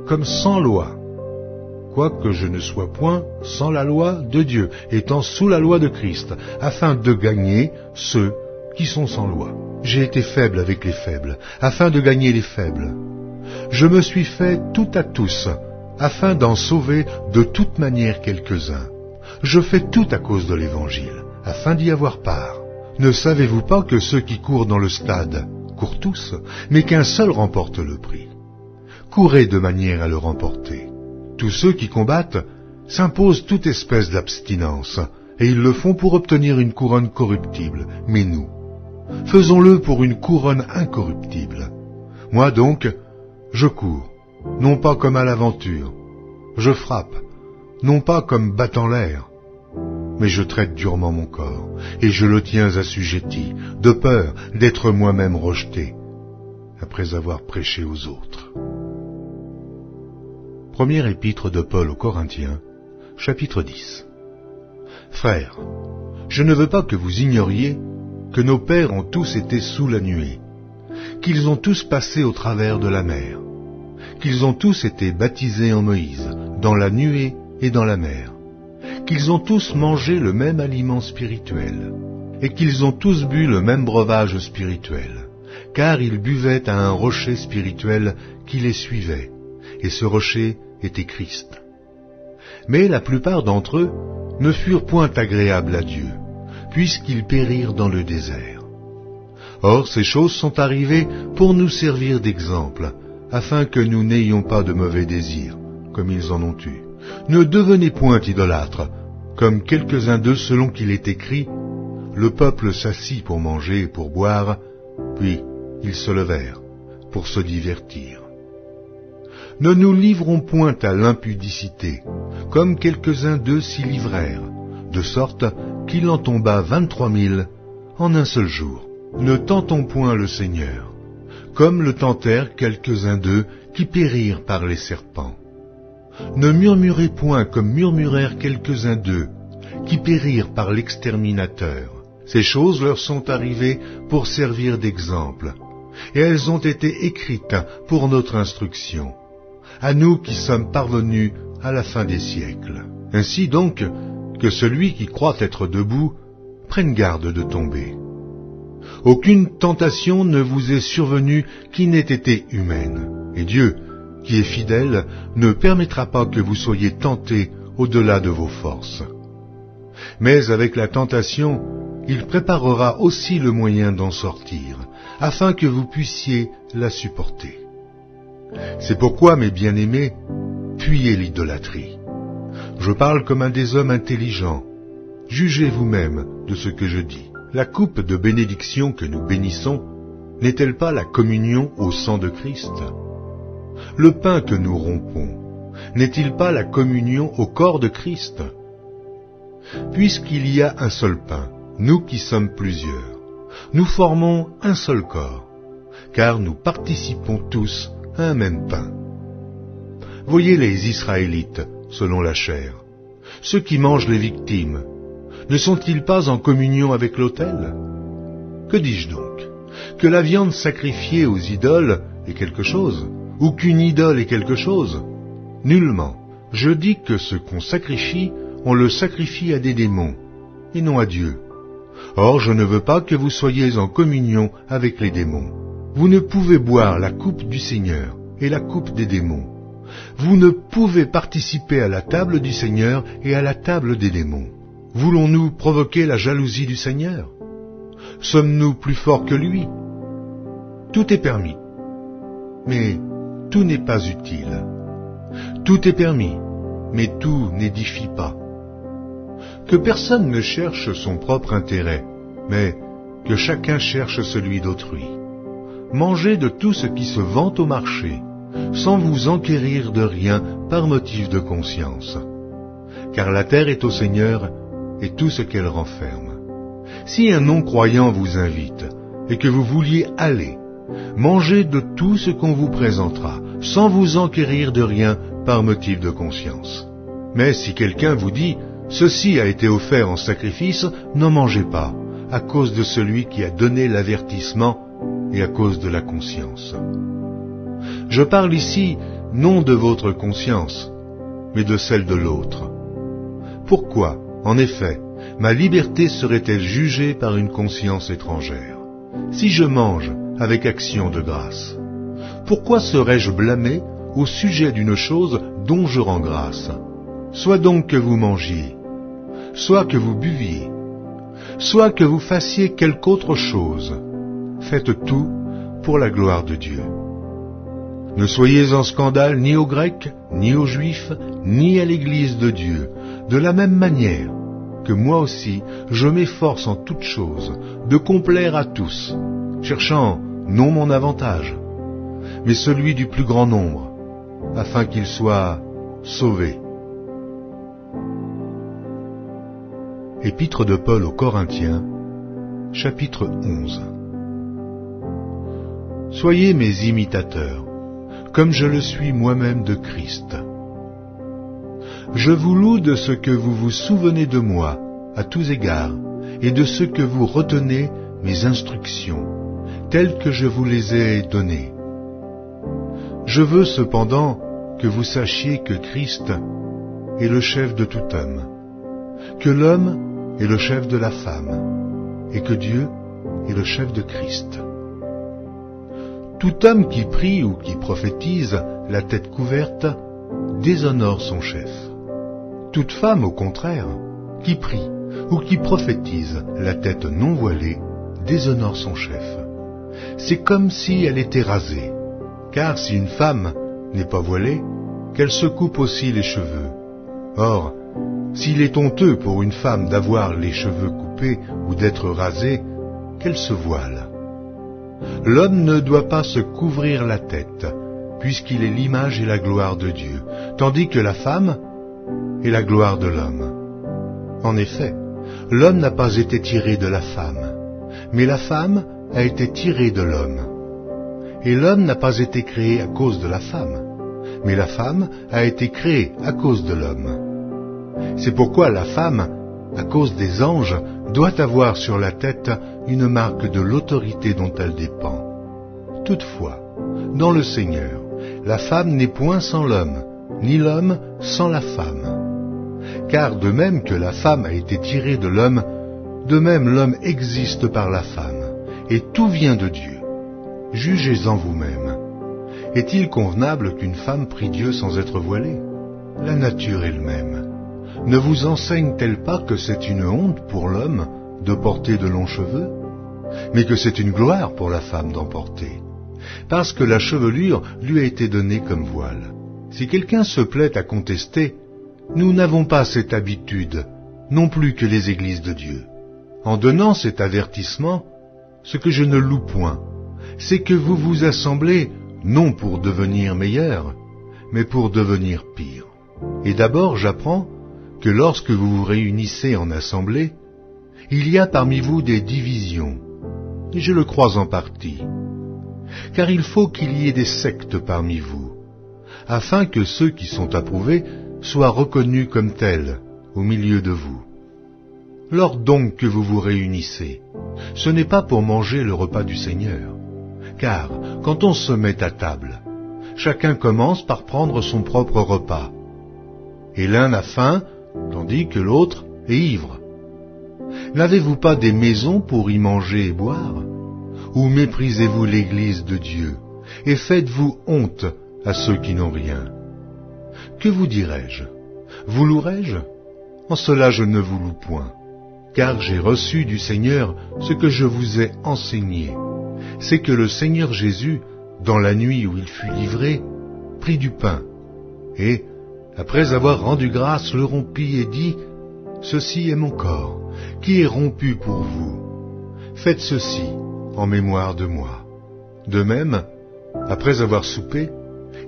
comme sans loi, quoique je ne sois point sans la loi de Dieu, étant sous la loi de Christ, afin de gagner ceux qui sont sans loi. J'ai été faible avec les faibles, afin de gagner les faibles. Je me suis fait tout à tous, afin d'en sauver de toute manière quelques-uns. Je fais tout à cause de l'Évangile, afin d'y avoir part. Ne savez-vous pas que ceux qui courent dans le stade courent tous, mais qu'un seul remporte le prix? Courez de manière à le remporter. Tous ceux qui combattent s'imposent toute espèce d'abstinence, et ils le font pour obtenir une couronne corruptible. Mais nous, faisons-le pour une couronne incorruptible. Moi donc, je cours, non pas comme à l'aventure. Je frappe, non pas comme battant l'air, mais je traite durement mon corps, et je le tiens assujetti, de peur d'être moi-même rejeté, après avoir prêché aux autres. Première épître de Paul aux Corinthiens, chapitre 10. Frères, je ne veux pas que vous ignoriez que nos pères ont tous été sous la nuée, qu'ils ont tous passé au travers de la mer, qu'ils ont tous été baptisés en Moïse, dans la nuée et dans la mer, qu'ils ont tous mangé le même aliment spirituel, et qu'ils ont tous bu le même breuvage spirituel, car ils buvaient à un rocher spirituel qui les suivait, et ce rocher était Christ. Mais la plupart d'entre eux ne furent point agréables à Dieu, puisqu'ils périrent dans le désert. Or, ces choses sont arrivées pour nous servir d'exemple, afin que nous n'ayons pas de mauvais désirs, comme ils en ont eu. Ne devenez point idolâtres, comme quelques-uns d'eux selon qu'il est écrit, le peuple s'assit pour manger et pour boire, puis ils se levèrent pour se divertir. Ne nous livrons point à l'impudicité, comme quelques-uns d'eux s'y livrèrent, de sorte qu'il en tomba 23 000 en un seul jour. Ne tentons point le Seigneur, comme le tentèrent quelques-uns d'eux qui périrent par les serpents. Ne murmurez point comme murmurèrent quelques-uns d'eux, qui périrent par l'exterminateur. Ces choses leur sont arrivées pour servir d'exemple, et elles ont été écrites pour notre instruction, à nous qui sommes parvenus à la fin des siècles. Ainsi donc, que celui qui croit être debout prenne garde de tomber. Aucune tentation ne vous est survenue qui n'ait été humaine, et Dieu, qui est fidèle, ne permettra pas que vous soyez tentés au-delà de vos forces. Mais avec la tentation, il préparera aussi le moyen d'en sortir, afin que vous puissiez la supporter. C'est pourquoi, mes bien-aimés, fuyez l'idolâtrie. Je parle comme un des hommes intelligents. jugez vous-même de ce que je dis. La coupe de bénédiction que nous bénissons n'est-elle pas la communion au sang de Christ? Le pain que nous rompons n'est-il pas la communion au corps de Christ? Puisqu'il y a un seul pain, nous qui sommes plusieurs, nous formons un seul corps, car nous participons tous à un même pain. Voyez les Israélites, selon la chair, ceux qui mangent les victimes, ne sont-ils pas en communion avec l'autel? Que dis-je donc? Que la viande sacrifiée aux idoles est quelque chose, ou qu'une idole est quelque chose? Nullement. Je dis que ce qu'on sacrifie, on le sacrifie à des démons, et non à Dieu. Or, je ne veux pas que vous soyez en communion avec les démons. Vous ne pouvez boire la coupe du Seigneur et la coupe des démons. Vous ne pouvez participer à la table du Seigneur et à la table des démons. Voulons-nous provoquer la jalousie du Seigneur? Sommes-nous plus forts que lui? Tout est permis, mais tout n'est pas utile. Tout est permis, mais tout n'édifie pas. Que personne ne cherche son propre intérêt, mais que chacun cherche celui d'autrui. Mangez de tout ce qui se vend au marché, sans vous enquérir de rien par motif de conscience. Car la terre est au Seigneur et tout ce qu'elle renferme. Si un non-croyant vous invite et que vous vouliez aller, mangez de tout ce qu'on vous présentera, sans vous enquérir de rien par motif de conscience. Mais si quelqu'un vous dit « Ceci a été offert en sacrifice », n'en mangez pas, à cause de celui qui a donné l'avertissement et à cause de la conscience. Je parle ici non de votre conscience, mais de celle de l'autre. Pourquoi, en effet, ma liberté serait-elle jugée par une conscience étrangère? Si je mange avec action de grâce, pourquoi serais-je blâmé au sujet d'une chose dont je rends grâce? Soit donc que vous mangiez, soit que vous buviez, soit que vous fassiez quelque autre chose, faites tout pour la gloire de Dieu. Ne soyez en scandale ni aux Grecs, ni aux Juifs, ni à l'Église de Dieu, de la même manière que moi aussi je m'efforce en toutes choses de complaire à tous, cherchant non mon avantage, mais celui du plus grand nombre, afin qu'ils soient sauvés. Épître de Paul aux Corinthiens, chapitre 11. Soyez mes imitateurs, comme je le suis moi-même de Christ. Je vous loue de ce que vous vous souvenez de moi, à tous égards, et de ce que vous retenez mes instructions, telles que je vous les ai données. Je veux cependant que vous sachiez que Christ est le chef de tout homme, que l'homme est le chef de la femme, et que Dieu est le chef de Christ. Tout homme qui prie ou qui prophétise, la tête couverte, déshonore son chef. Toute femme, au contraire, qui prie ou qui prophétise, la tête non voilée, déshonore son chef. C'est comme si elle était rasée, car si une femme n'est pas voilée, qu'elle se coupe aussi les cheveux. Or, s'il est honteux pour une femme d'avoir les cheveux coupés ou d'être rasée, qu'elle se voile. L'homme ne doit pas se couvrir la tête, puisqu'il est l'image et la gloire de Dieu, tandis que la femme est la gloire de l'homme. En effet, l'homme n'a pas été tiré de la femme, mais la femme a été tirée de l'homme. Et l'homme n'a pas été créé à cause de la femme, mais la femme a été créée à cause de l'homme. C'est pourquoi la femme, à cause des anges, doit avoir sur la tête une marque de l'autorité dont elle dépend. Toutefois, dans le Seigneur, la femme n'est point sans l'homme, ni l'homme sans la femme. Car de même que la femme a été tirée de l'homme, de même l'homme existe par la femme, et tout vient de Dieu. Jugez-en vous-même. Est-il convenable qu'une femme prie Dieu sans être voilée? La nature elle-même ne vous enseigne-t-elle pas que c'est une honte pour l'homme de porter de longs cheveux, mais que c'est une gloire pour la femme d'en porter, parce que la chevelure lui a été donnée comme voile? Si quelqu'un se plaît à contester, nous n'avons pas cette habitude, non plus que les églises de Dieu. En donnant cet avertissement, ce que je ne loue point, c'est que vous vous assemblez non pour devenir meilleurs, mais pour devenir pires. Et d'abord j'apprends que lorsque vous vous réunissez en assemblée, il y a parmi vous des divisions, et je le crois en partie. Car il faut qu'il y ait des sectes parmi vous, afin que ceux qui sont approuvés soient reconnus comme tels au milieu de vous. Lors donc que vous vous réunissez, ce n'est pas pour manger le repas du Seigneur, car quand on se met à table, chacun commence par prendre son propre repas, et l'un a faim, tandis que l'autre est ivre. N'avez-vous pas des maisons pour y manger et boire? Ou méprisez-vous l'Église de Dieu, et faites-vous honte à ceux qui n'ont rien? Que vous dirai-je? Vous louerai-je? En cela je ne vous loue point, car j'ai reçu du Seigneur ce que je vous ai enseigné. C'est que le Seigneur Jésus, dans la nuit où il fut livré, prit du pain, et, après avoir rendu grâce, le rompit et dit, « Ceci est mon corps, qui est rompu pour vous. Faites ceci en mémoire de moi. » De même, après avoir soupé,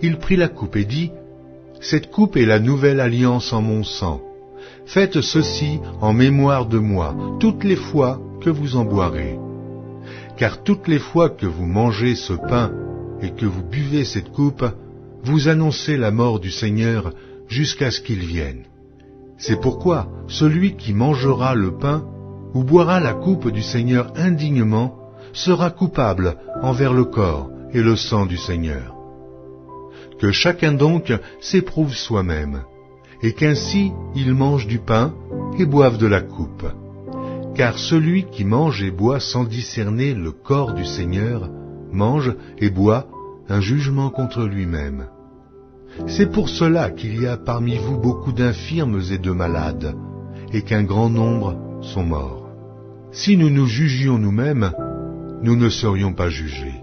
il prit la coupe et dit, « Cette coupe est la nouvelle alliance en mon sang. Faites ceci en mémoire de moi, toutes les fois que vous en boirez. Car toutes les fois que vous mangez ce pain et que vous buvez cette coupe, vous annoncez la mort du Seigneur jusqu'à ce qu'il vienne. C'est pourquoi celui qui mangera le pain ou boira la coupe du Seigneur indignement sera coupable envers le corps et le sang du Seigneur. Que chacun donc s'éprouve soi-même, et qu'ainsi il mange du pain et boive de la coupe. Car celui qui mange et boit sans discerner le corps du Seigneur mange et boit un jugement contre lui-même. C'est pour cela qu'il y a parmi vous beaucoup d'infirmes et de malades, et qu'un grand nombre sont morts. Si nous nous jugions nous-mêmes, nous ne serions pas jugés.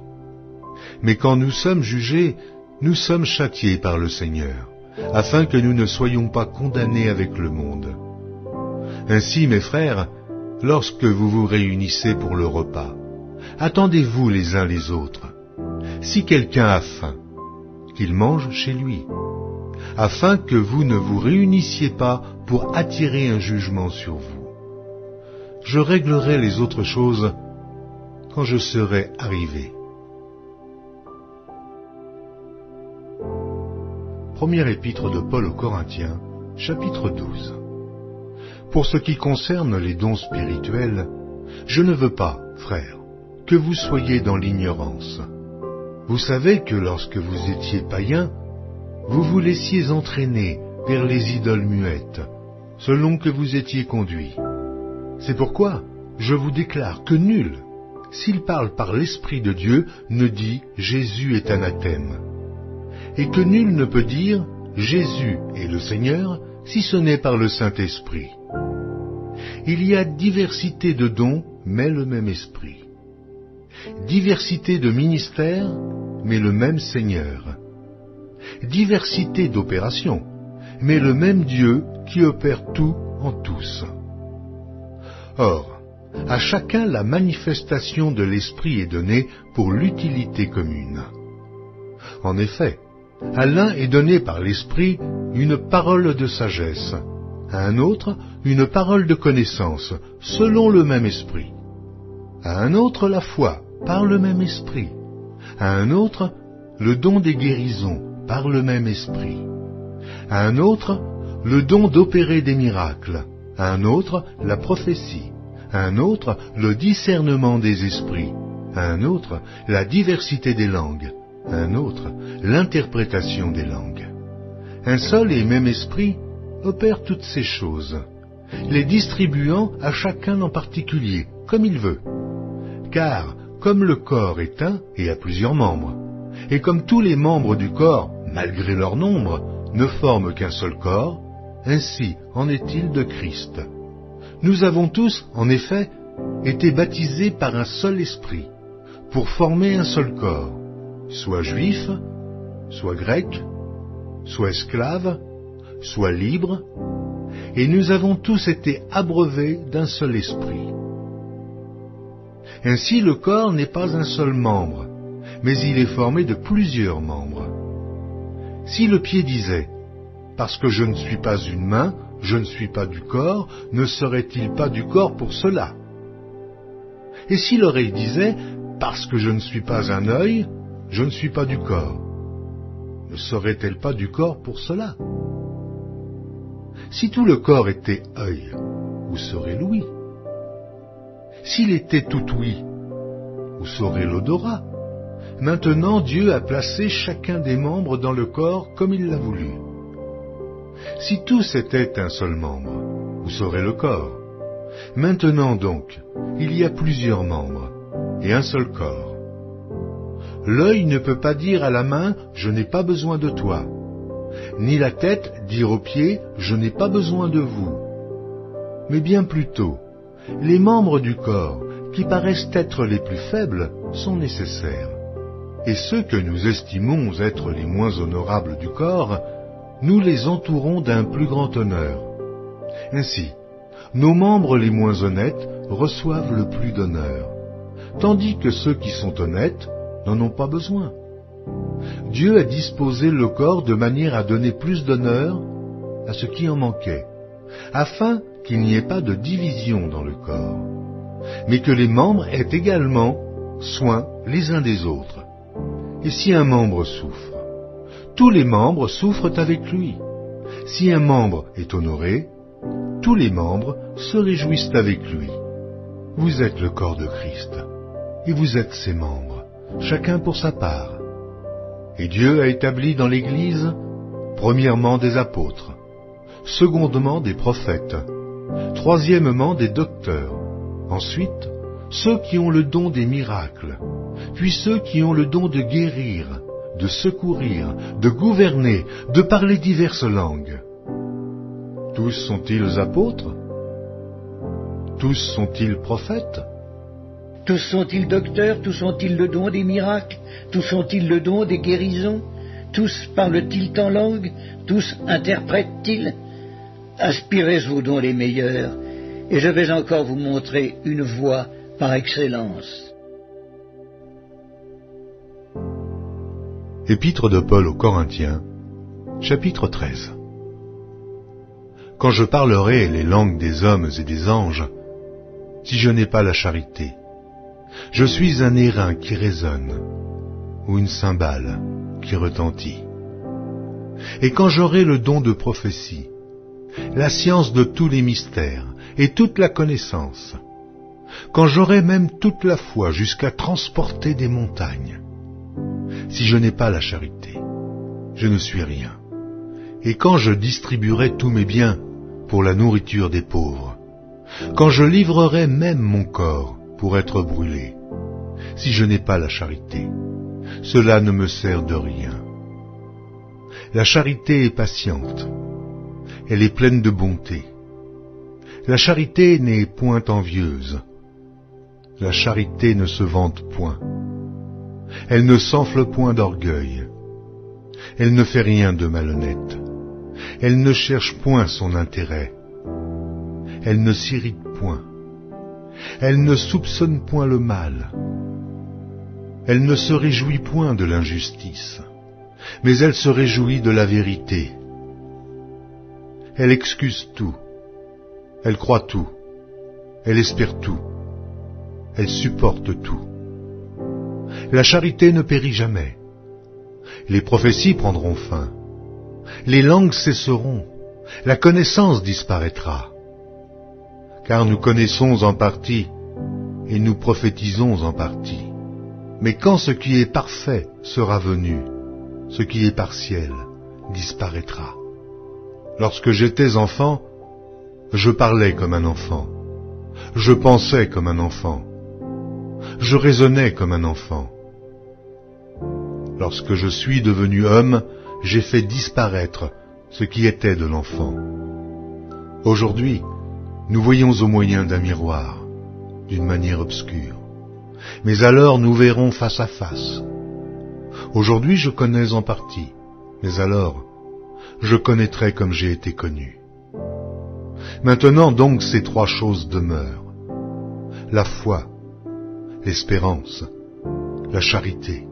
Mais quand nous sommes jugés, nous sommes châtiés par le Seigneur, afin que nous ne soyons pas condamnés avec le monde. Ainsi, mes frères, lorsque vous vous réunissez pour le repas, attendez-vous les uns les autres. Si quelqu'un a faim, qu'il mange chez lui, afin que vous ne vous réunissiez pas pour attirer un jugement sur vous. Je réglerai les autres choses quand je serai arrivé. Première épître de Paul aux Corinthiens, chapitre 12. Pour ce qui concerne les dons spirituels, je ne veux pas, frères, que vous soyez dans l'ignorance. Vous savez que lorsque vous étiez païens, vous vous laissiez entraîner vers les idoles muettes, selon que vous étiez conduits. C'est pourquoi je vous déclare que nul, s'il parle par l'Esprit de Dieu, ne dit « Jésus est anathème », et que nul ne peut dire « Jésus est le Seigneur » si ce n'est par le Saint-Esprit. Il y a diversité de dons, mais le même Esprit. Diversité de ministères, mais le même Seigneur. Diversité d'opérations, mais le même Dieu qui opère tout en tous. Or, à chacun la manifestation de l'Esprit est donnée pour l'utilité commune. En effet, à l'un est donné par l'Esprit une parole de sagesse, à un autre une parole de connaissance, selon le même Esprit, à un autre la foi, par le même Esprit, à un autre le don des guérisons, par le même Esprit, à un autre le don d'opérer des miracles, à un autre la prophétie, à un autre le discernement des esprits, à un autre la diversité des langues, à un autre l'interprétation des langues. Un seul et même Esprit opère toutes ces choses, les distribuant à chacun en particulier, comme il veut. Car, comme le corps est un et a plusieurs membres, et comme tous les membres du corps, malgré leur nombre, ne forment qu'un seul corps, ainsi en est-il de Christ. Nous avons tous, en effet, été baptisés par un seul esprit, pour former un seul corps, soit juif, soit grec, soit esclave, soit libre, et nous avons tous été abreuvés d'un seul esprit. Ainsi le corps n'est pas un seul membre, mais il est formé de plusieurs membres. Si le pied disait « Parce que je ne suis pas une main, je ne suis pas du corps », ne serait-il pas du corps pour cela? Et si l'oreille disait « Parce que je ne suis pas un œil, je ne suis pas du corps », ne serait-elle pas du corps pour cela? Si tout le corps était œil, où serait l'ouïe? S'il était tout ouïe, où serait l'odorat? Maintenant Dieu a placé chacun des membres dans le corps comme il l'a voulu. Si tous étaient un seul membre, où serait le corps? Maintenant donc, il y a plusieurs membres, et un seul corps. L'œil ne peut pas dire à la main « Je n'ai pas besoin de toi », ni la tête dire aux pieds « Je n'ai pas besoin de vous ». Mais bien plutôt, les membres du corps, qui paraissent être les plus faibles, sont nécessaires. Et ceux que nous estimons être les moins honorables du corps, nous les entourons d'un plus grand honneur. Ainsi, nos membres les moins honnêtes reçoivent le plus d'honneur, tandis que ceux qui sont honnêtes n'en ont pas besoin. Dieu a disposé le corps de manière à donner plus d'honneur à ce qui en manquait, afin qu'il n'y ait pas de division dans le corps, mais que les membres aient également soin les uns des autres. Et si un membre souffre, tous les membres souffrent avec lui. Si un membre est honoré, tous les membres se réjouissent avec lui. Vous êtes le corps de Christ, et vous êtes ses membres, chacun pour sa part. Et Dieu a établi dans l'Église, premièrement des apôtres, secondement des prophètes, troisièmement des docteurs, ensuite ceux qui ont le don des miracles, puis ceux qui ont le don de guérir, de secourir, de gouverner, de parler diverses langues. Tous sont-ils apôtres? Tous sont-ils prophètes? Tous sont-ils docteurs? Tous ont-ils le don des miracles? Tous ont-ils le don des guérisons? Tous parlent-ils en langue? Tous interprètent-ils? Aspirez aux dons les meilleurs, et je vais encore vous montrer une voie par excellence. Épître de Paul aux Corinthiens, chapitre 13. Quand je parlerai les langues des hommes et des anges, si je n'ai pas la charité, je suis un airain qui résonne, ou une cymbale qui retentit. Et quand j'aurai le don de prophétie, la science de tous les mystères et toute la connaissance, quand j'aurai même toute la foi jusqu'à transporter des montagnes, si je n'ai pas la charité, je ne suis rien. Et quand je distribuerai tous mes biens pour la nourriture des pauvres, quand je livrerai même mon corps pour être brûlé, si je n'ai pas la charité, cela ne me sert de rien. La charité est patiente, elle est pleine de bonté. La charité n'est point envieuse. La charité ne se vante point. Elle ne s'enfle point d'orgueil. Elle ne fait rien de malhonnête. Elle ne cherche point son intérêt. Elle ne s'irrite point. Elle ne soupçonne point le mal. Elle ne se réjouit point de l'injustice, mais elle se réjouit de la vérité. Elle excuse tout. Elle croit tout. Elle espère tout. Elle supporte tout. La charité ne périt jamais. Les prophéties prendront fin. Les langues cesseront. La connaissance disparaîtra. Car nous connaissons en partie et nous prophétisons en partie. Mais quand ce qui est parfait sera venu, ce qui est partiel disparaîtra. Lorsque j'étais enfant, je parlais comme un enfant. Je pensais comme un enfant. Je raisonnais comme un enfant. Lorsque je suis devenu homme, j'ai fait disparaître ce qui était de l'enfant. Aujourd'hui, nous voyons au moyen d'un miroir, d'une manière obscure. Mais alors nous verrons face à face. Aujourd'hui je connais en partie, mais alors je connaîtrai comme j'ai été connu. Maintenant donc ces trois choses demeurent. La foi, l'espérance, la charité.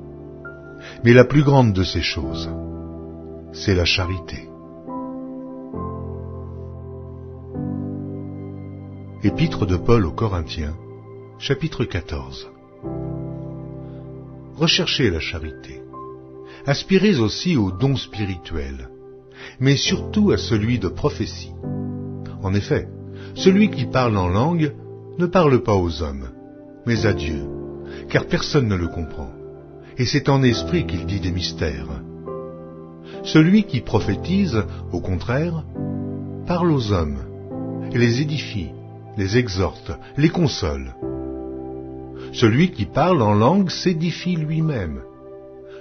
Mais la plus grande de ces choses, c'est la charité. Épître de Paul aux Corinthiens, chapitre 14. Recherchez la charité. Aspirez aussi aux dons spirituels, mais surtout à celui de prophétie. En effet, celui qui parle en langue ne parle pas aux hommes, mais à Dieu, car personne ne le comprend, et c'est en esprit qu'il dit des mystères. Celui qui prophétise, au contraire, parle aux hommes, et les édifie, les exhorte, les console. Celui qui parle en langue s'édifie lui-même.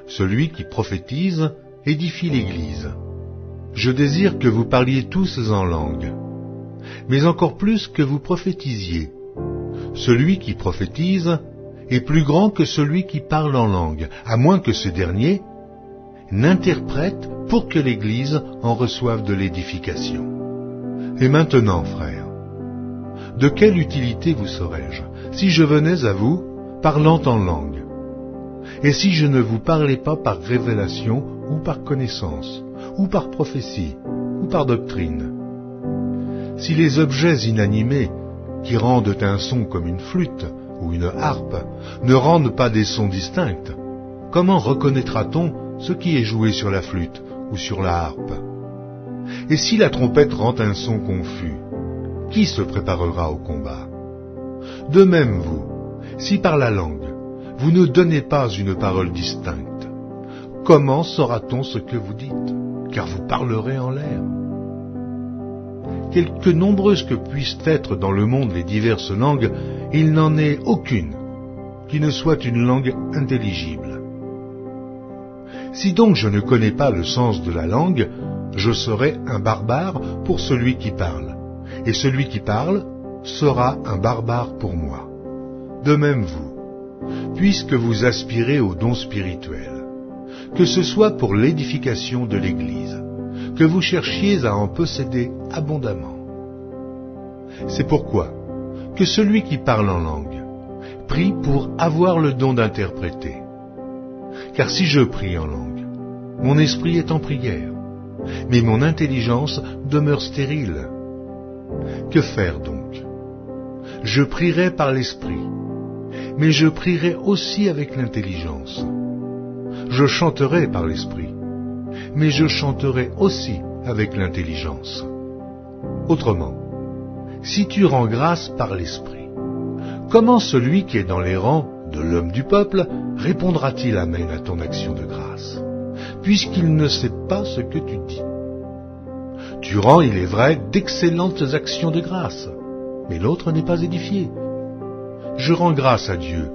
Celui qui prophétise édifie l'Église. Je désire que vous parliez tous en langue, mais encore plus que vous prophétisiez. Celui qui prophétise est plus grand que celui qui parle en langue, à moins que ce dernier n'interprète pour que l'Église en reçoive de l'édification. Et maintenant, frères, de quelle utilité vous serais-je si je venais à vous parlant en langue, et si je ne vous parlais pas par révélation ou par connaissance, ou par prophétie, ou par doctrine? Si les objets inanimés qui rendent un son comme une flûte ou une harpe ne rendent pas des sons distincts, comment reconnaîtra-t-on ce qui est joué sur la flûte ou sur la harpe? Et si la trompette rend un son confus, qui se préparera au combat? De même vous, si par la langue, vous ne donnez pas une parole distincte, comment saura-t-on ce que vous dites? Car vous parlerez en l'air. Quelque nombreuses que puissent être dans le monde les diverses langues, il n'en est aucune qui ne soit une langue intelligible. Si donc je ne connais pas le sens de la langue, je serai un barbare pour celui qui parle, et celui qui parle sera un barbare pour moi. De même vous, puisque vous aspirez aux dons spirituels, que ce soit pour l'édification de l'Église, que vous cherchiez à en posséder abondamment. C'est pourquoi que celui qui parle en langue prie pour avoir le don d'interpréter. Car si je prie en langue, mon esprit est en prière, mais mon intelligence demeure stérile. Que faire donc? Je prierai par l'esprit, mais je prierai aussi avec l'intelligence. Je chanterai par l'esprit, mais je chanterai aussi avec l'intelligence. Autrement, si tu rends grâce par l'esprit, comment celui qui est dans les rangs de l'homme du peuple répondra-t-il amen à ton action de grâce, puisqu'il ne sait pas ce que tu dis? Tu rends, il est vrai, d'excellentes actions de grâce, mais l'autre n'est pas édifié. Je rends grâce à Dieu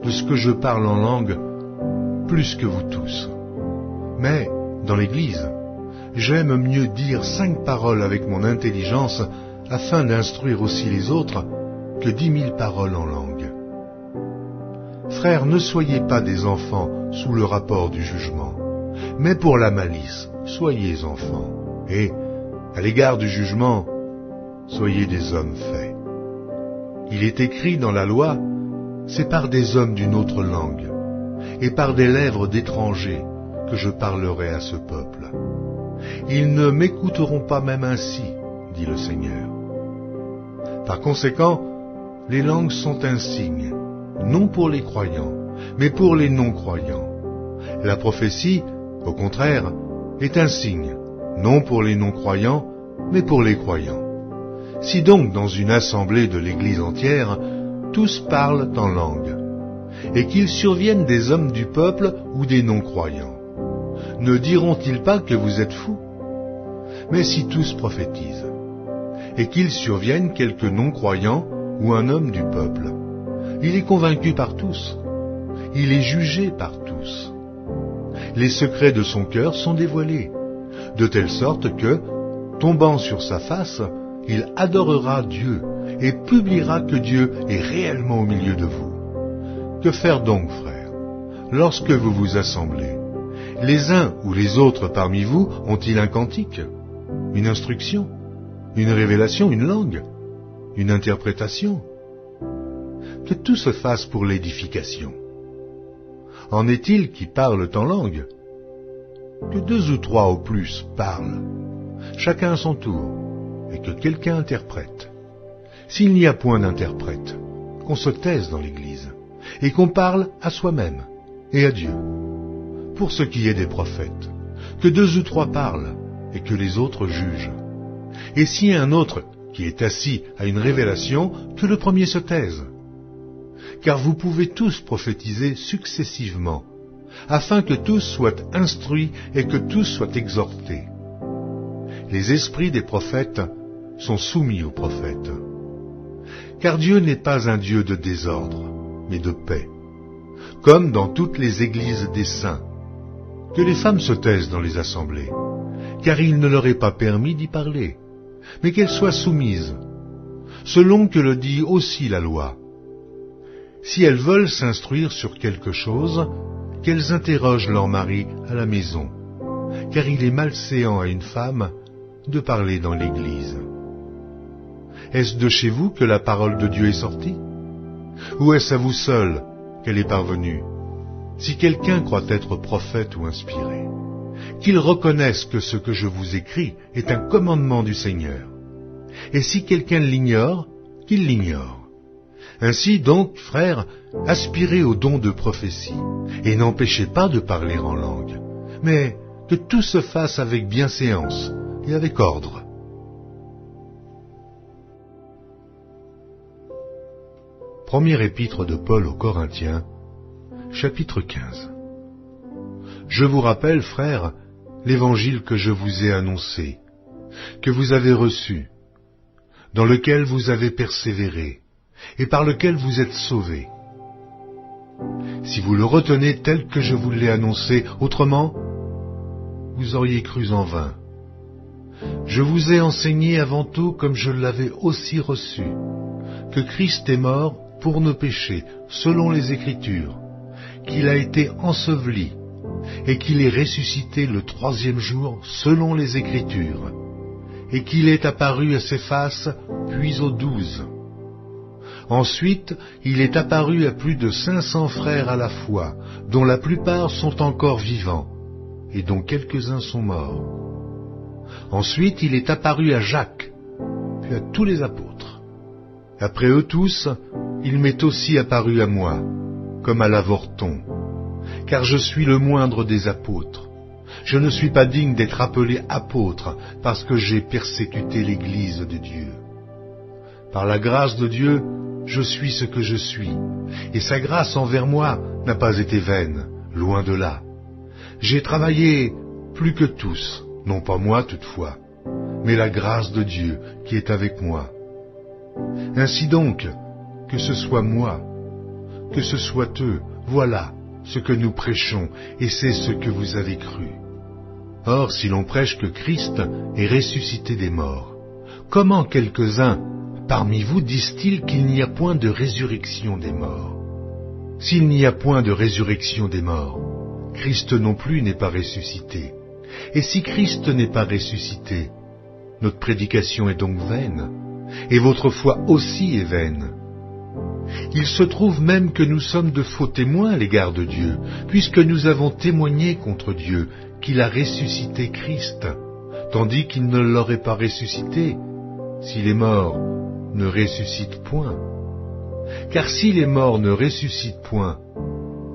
de ce que je parle en langue plus que vous tous. Mais, dans l'Église, j'aime mieux dire 5 paroles avec mon intelligence afin d'instruire aussi les autres que 10 000 paroles en langue. Frères, ne soyez pas des enfants sous le rapport du jugement, mais pour la malice, soyez enfants, et, à l'égard du jugement, soyez des hommes faits. Il est écrit dans la loi, c'est par des hommes d'une autre langue, et par des lèvres d'étrangers que je parlerai à ce peuple. Ils ne m'écouteront pas même ainsi, dit le Seigneur. Par conséquent, les langues sont un signe, non pour les croyants, mais pour les non-croyants. La prophétie, au contraire, est un signe, non pour les non-croyants, mais pour les croyants. Si donc dans une assemblée de l'Église entière, tous parlent en langue, et qu'il survienne des hommes du peuple ou des non-croyants, ne diront-ils pas que vous êtes fous? Mais si tous prophétisent, et qu'il survienne quelque non-croyant ou un homme du peuple, il est convaincu par tous, il est jugé par tous. Les secrets de son cœur sont dévoilés, de telle sorte que, tombant sur sa face, il adorera Dieu et publiera que Dieu est réellement au milieu de vous. Que faire donc, frères, lorsque vous vous assemblez? Les uns ou les autres parmi vous ont-ils un cantique, une instruction, une révélation, une langue, une interprétation. Que tout se fasse pour l'édification. En est-il qui parlent en langue? Que 2 ou 3 au plus parlent, chacun à son tour, et que quelqu'un interprète. S'il n'y a point d'interprète, qu'on se taise dans l'Église, et qu'on parle à soi-même et à Dieu. Pour ce qui est des prophètes, que 2 ou 3 parlent, et que les autres jugent. Et si un autre qui est assis a une révélation, que le premier se taise. Car vous pouvez tous prophétiser successivement, afin que tous soient instruits et que tous soient exhortés. Les esprits des prophètes sont soumis aux prophètes. Car Dieu n'est pas un Dieu de désordre, mais de paix, comme dans toutes les églises des saints. Que les femmes se taisent dans les assemblées, car il ne leur est pas permis d'y parler, mais qu'elles soient soumises, selon que le dit aussi la loi. Si elles veulent s'instruire sur quelque chose, qu'elles interrogent leur mari à la maison, car il est malséant à une femme de parler dans l'Église. Est-ce de chez vous que la parole de Dieu est sortie? Ou est-ce à vous seul qu'elle est parvenue? Si quelqu'un croit être prophète ou inspiré, qu'il reconnaisse que ce que je vous écris est un commandement du Seigneur. Et si quelqu'un l'ignore, qu'il l'ignore. Ainsi donc, frères, aspirez au don de prophétie, et n'empêchez pas de parler en langue, mais que tout se fasse avec bienséance et avec ordre. Première épître de Paul aux Corinthiens, chapitre 15. Je vous rappelle, frères, l'évangile que je vous ai annoncé, que vous avez reçu, dans lequel vous avez persévéré, et par lequel vous êtes sauvés. Si vous le retenez tel que je vous l'ai annoncé, autrement, vous auriez cru en vain. Je vous ai enseigné avant tout, comme je l'avais aussi reçu, que Christ est mort pour nos péchés, selon les Écritures, qu'il a été enseveli, et qu'il est ressuscité le 3e jour, selon les Écritures, et qu'il est apparu à Céphas, puis aux 12. Ensuite, il est apparu à plus de 500 frères à la fois, dont la plupart sont encore vivants, et dont quelques-uns sont morts. Ensuite, il est apparu à Jacques, puis à tous les apôtres. Après eux tous, il m'est aussi apparu à moi, comme à l'avorton, car je suis le moindre des apôtres. Je ne suis pas digne d'être appelé apôtre, parce que j'ai persécuté l'Église de Dieu. Par la grâce de Dieu, je suis ce que je suis, et sa grâce envers moi n'a pas été vaine, loin de là. J'ai travaillé plus que tous, non pas moi toutefois, mais la grâce de Dieu qui est avec moi. Ainsi donc, que ce soit moi, que ce soit eux, voilà ce que nous prêchons, et c'est ce que vous avez cru. Or, si l'on prêche que Christ est ressuscité des morts, comment quelques-uns parmi vous disent-ils qu'il n'y a point de résurrection des morts? S'il n'y a point de résurrection des morts, Christ non plus n'est pas ressuscité. Et si Christ n'est pas ressuscité, notre prédication est donc vaine, et votre foi aussi est vaine. Il se trouve même que nous sommes de faux témoins à l'égard de Dieu, puisque nous avons témoigné contre Dieu qu'il a ressuscité Christ, tandis qu'il ne l'aurait pas ressuscité, si les morts ne ressuscitent point. Car si les morts ne ressuscitent point,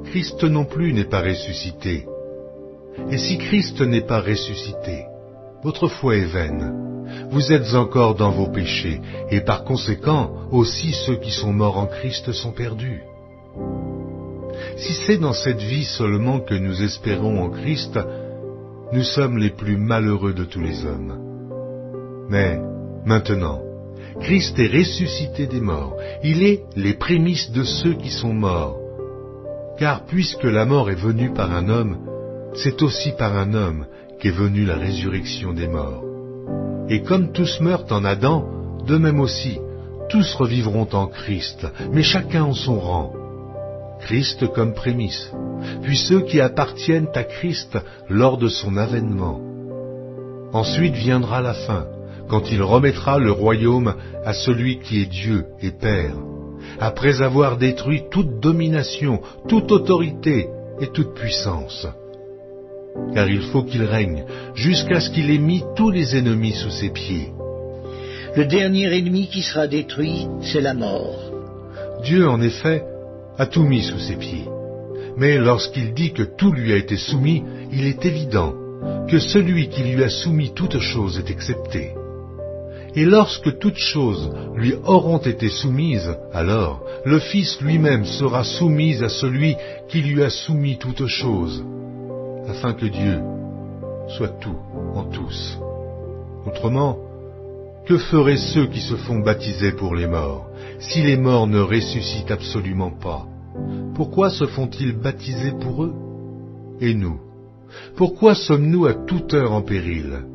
Christ non plus n'est pas ressuscité. Et si Christ n'est pas ressuscité, votre foi est vaine. Vous êtes encore dans vos péchés, et par conséquent, aussi ceux qui sont morts en Christ sont perdus. Si c'est dans cette vie seulement que nous espérons en Christ, nous sommes les plus malheureux de tous les hommes. Mais, maintenant, Christ est ressuscité des morts, il est les prémices de ceux qui sont morts. Car puisque la mort est venue par un homme, c'est aussi par un homme qu'est venue la résurrection des morts. Et comme tous meurent en Adam, de même aussi, tous revivront en Christ, mais chacun en son rang. Christ comme prémisse, puis ceux qui appartiennent à Christ lors de son avènement. Ensuite viendra la fin, quand il remettra le royaume à celui qui est Dieu et Père, après avoir détruit toute domination, toute autorité et toute puissance. Car il faut qu'il règne jusqu'à ce qu'il ait mis tous les ennemis sous ses pieds. Le dernier ennemi qui sera détruit, c'est la mort. Dieu, en effet, a tout mis sous ses pieds. Mais lorsqu'il dit que tout lui a été soumis, il est évident que celui qui lui a soumis toutes choses est excepté. Et lorsque toutes choses lui auront été soumises, alors le Fils lui-même sera soumis à celui qui lui a soumis toutes choses, afin que Dieu soit tout en tous. Autrement, que feraient ceux qui se font baptiser pour les morts, si les morts ne ressuscitent absolument pas? Pourquoi se font-ils baptiser pour eux? Et nous, pourquoi sommes-nous à toute heure en péril?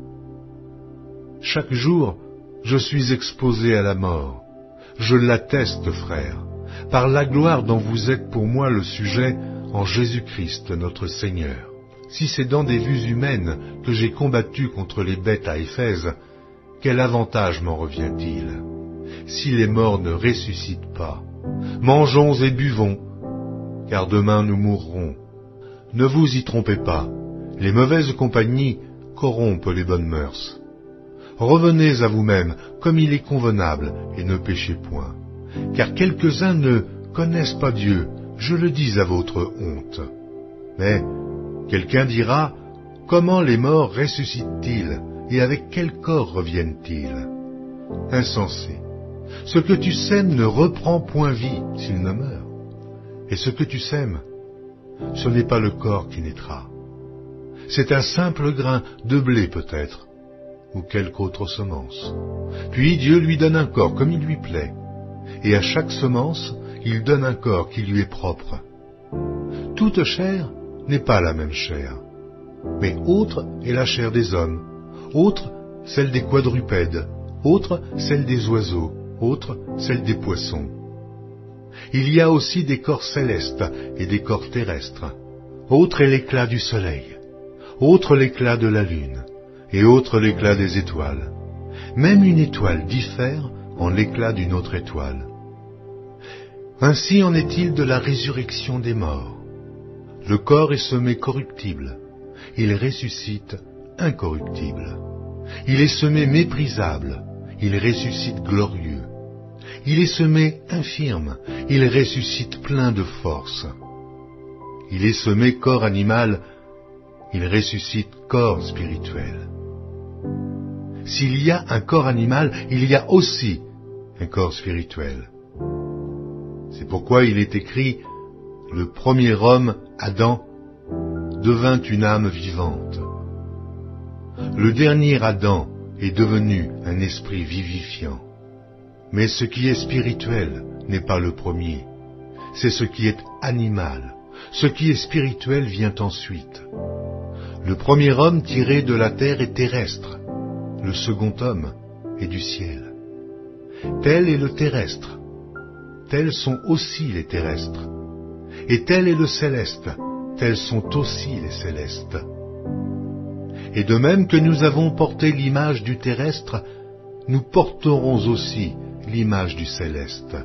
Chaque jour, je suis exposé à la mort. Je l'atteste, frère, par la gloire dont vous êtes pour moi le sujet en Jésus-Christ notre Seigneur. Si c'est dans des vues humaines que j'ai combattu contre les bêtes à Éphèse, quel avantage m'en revient-il? Si les morts ne ressuscitent pas, mangeons et buvons, car demain nous mourrons. Ne vous y trompez pas, les mauvaises compagnies corrompent les bonnes mœurs. Revenez à vous-même comme il est convenable et ne péchez point, car quelques-uns ne connaissent pas Dieu, je le dis à votre honte. Mais quelqu'un dira, comment les morts ressuscitent-ils et avec quel corps reviennent-ils? Insensé, ce que tu sèmes ne reprend point vie s'il ne meurt. Et ce que tu sèmes, ce n'est pas le corps qui naîtra. C'est un simple grain de blé peut-être, ou quelque autre semence. Puis Dieu lui donne un corps comme il lui plaît, et à chaque semence, il donne un corps qui lui est propre. Toute chair n'est pas la même chair, mais autre est la chair des hommes, autre celle des quadrupèdes, autre celle des oiseaux, autre celle des poissons. Il y a aussi des corps célestes et des corps terrestres. Autre est l'éclat du soleil, autre l'éclat de la lune, et autre l'éclat des étoiles. Même une étoile diffère en l'éclat d'une autre étoile. Ainsi en est-il de la résurrection des morts. Le corps est semé corruptible, il ressuscite incorruptible. Il est semé méprisable, il ressuscite glorieux. Il est semé infirme, il ressuscite plein de force. Il est semé corps animal, il ressuscite corps spirituel. S'il y a un corps animal, il y a aussi un corps spirituel. C'est pourquoi il est écrit, le premier homme, Adam, devint une âme vivante. Le dernier Adam est devenu un esprit vivifiant. Mais ce qui est spirituel n'est pas le premier, c'est ce qui est animal. Ce qui est spirituel vient ensuite. Le premier homme tiré de la terre est terrestre, le second homme est du ciel. Tel est le terrestre, tels sont aussi les terrestres. Et tel est le céleste, tels sont aussi les célestes. Et de même que nous avons porté l'image du terrestre, nous porterons aussi l'image du céleste.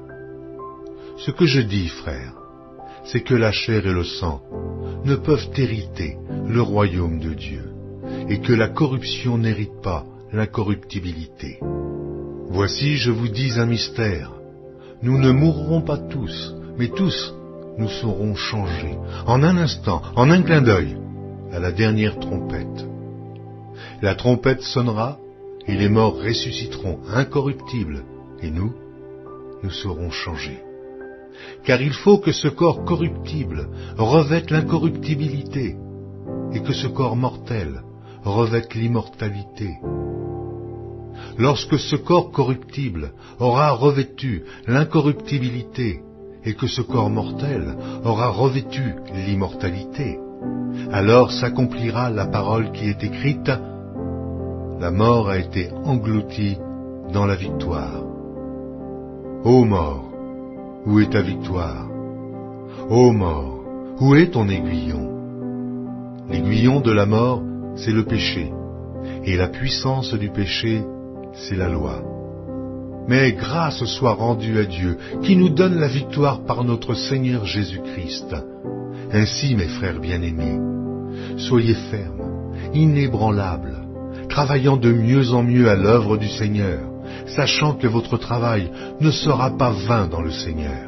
Ce que je dis, frère, c'est que la chair et le sang ne peuvent hériter le royaume de Dieu, et que la corruption n'hérite pas l'incorruptibilité. Voici, je vous dis un mystère. Nous ne mourrons pas tous, mais tous nous serons changés, en un instant, en un clin d'œil, à la dernière trompette. La trompette sonnera, et les morts ressusciteront incorruptibles, et nous serons changés. Car il faut que ce corps corruptible revête l'incorruptibilité, et que ce corps mortel revête l'immortalité. Lorsque ce corps corruptible aura revêtu l'incorruptibilité, et que ce corps mortel aura revêtu l'immortalité, alors s'accomplira la parole qui est écrite, la mort a été engloutie dans la victoire. Ô mort, où est ta victoire? Ô mort, où est ton aiguillon? L'aiguillon de la mort, c'est le péché, et la puissance du péché, c'est la loi. Mais grâce soit rendue à Dieu, qui nous donne la victoire par notre Seigneur Jésus-Christ. Ainsi, mes frères bien-aimés, soyez fermes, inébranlables, travaillant de mieux en mieux à l'œuvre du Seigneur, sachant que votre travail ne sera pas vain dans le Seigneur.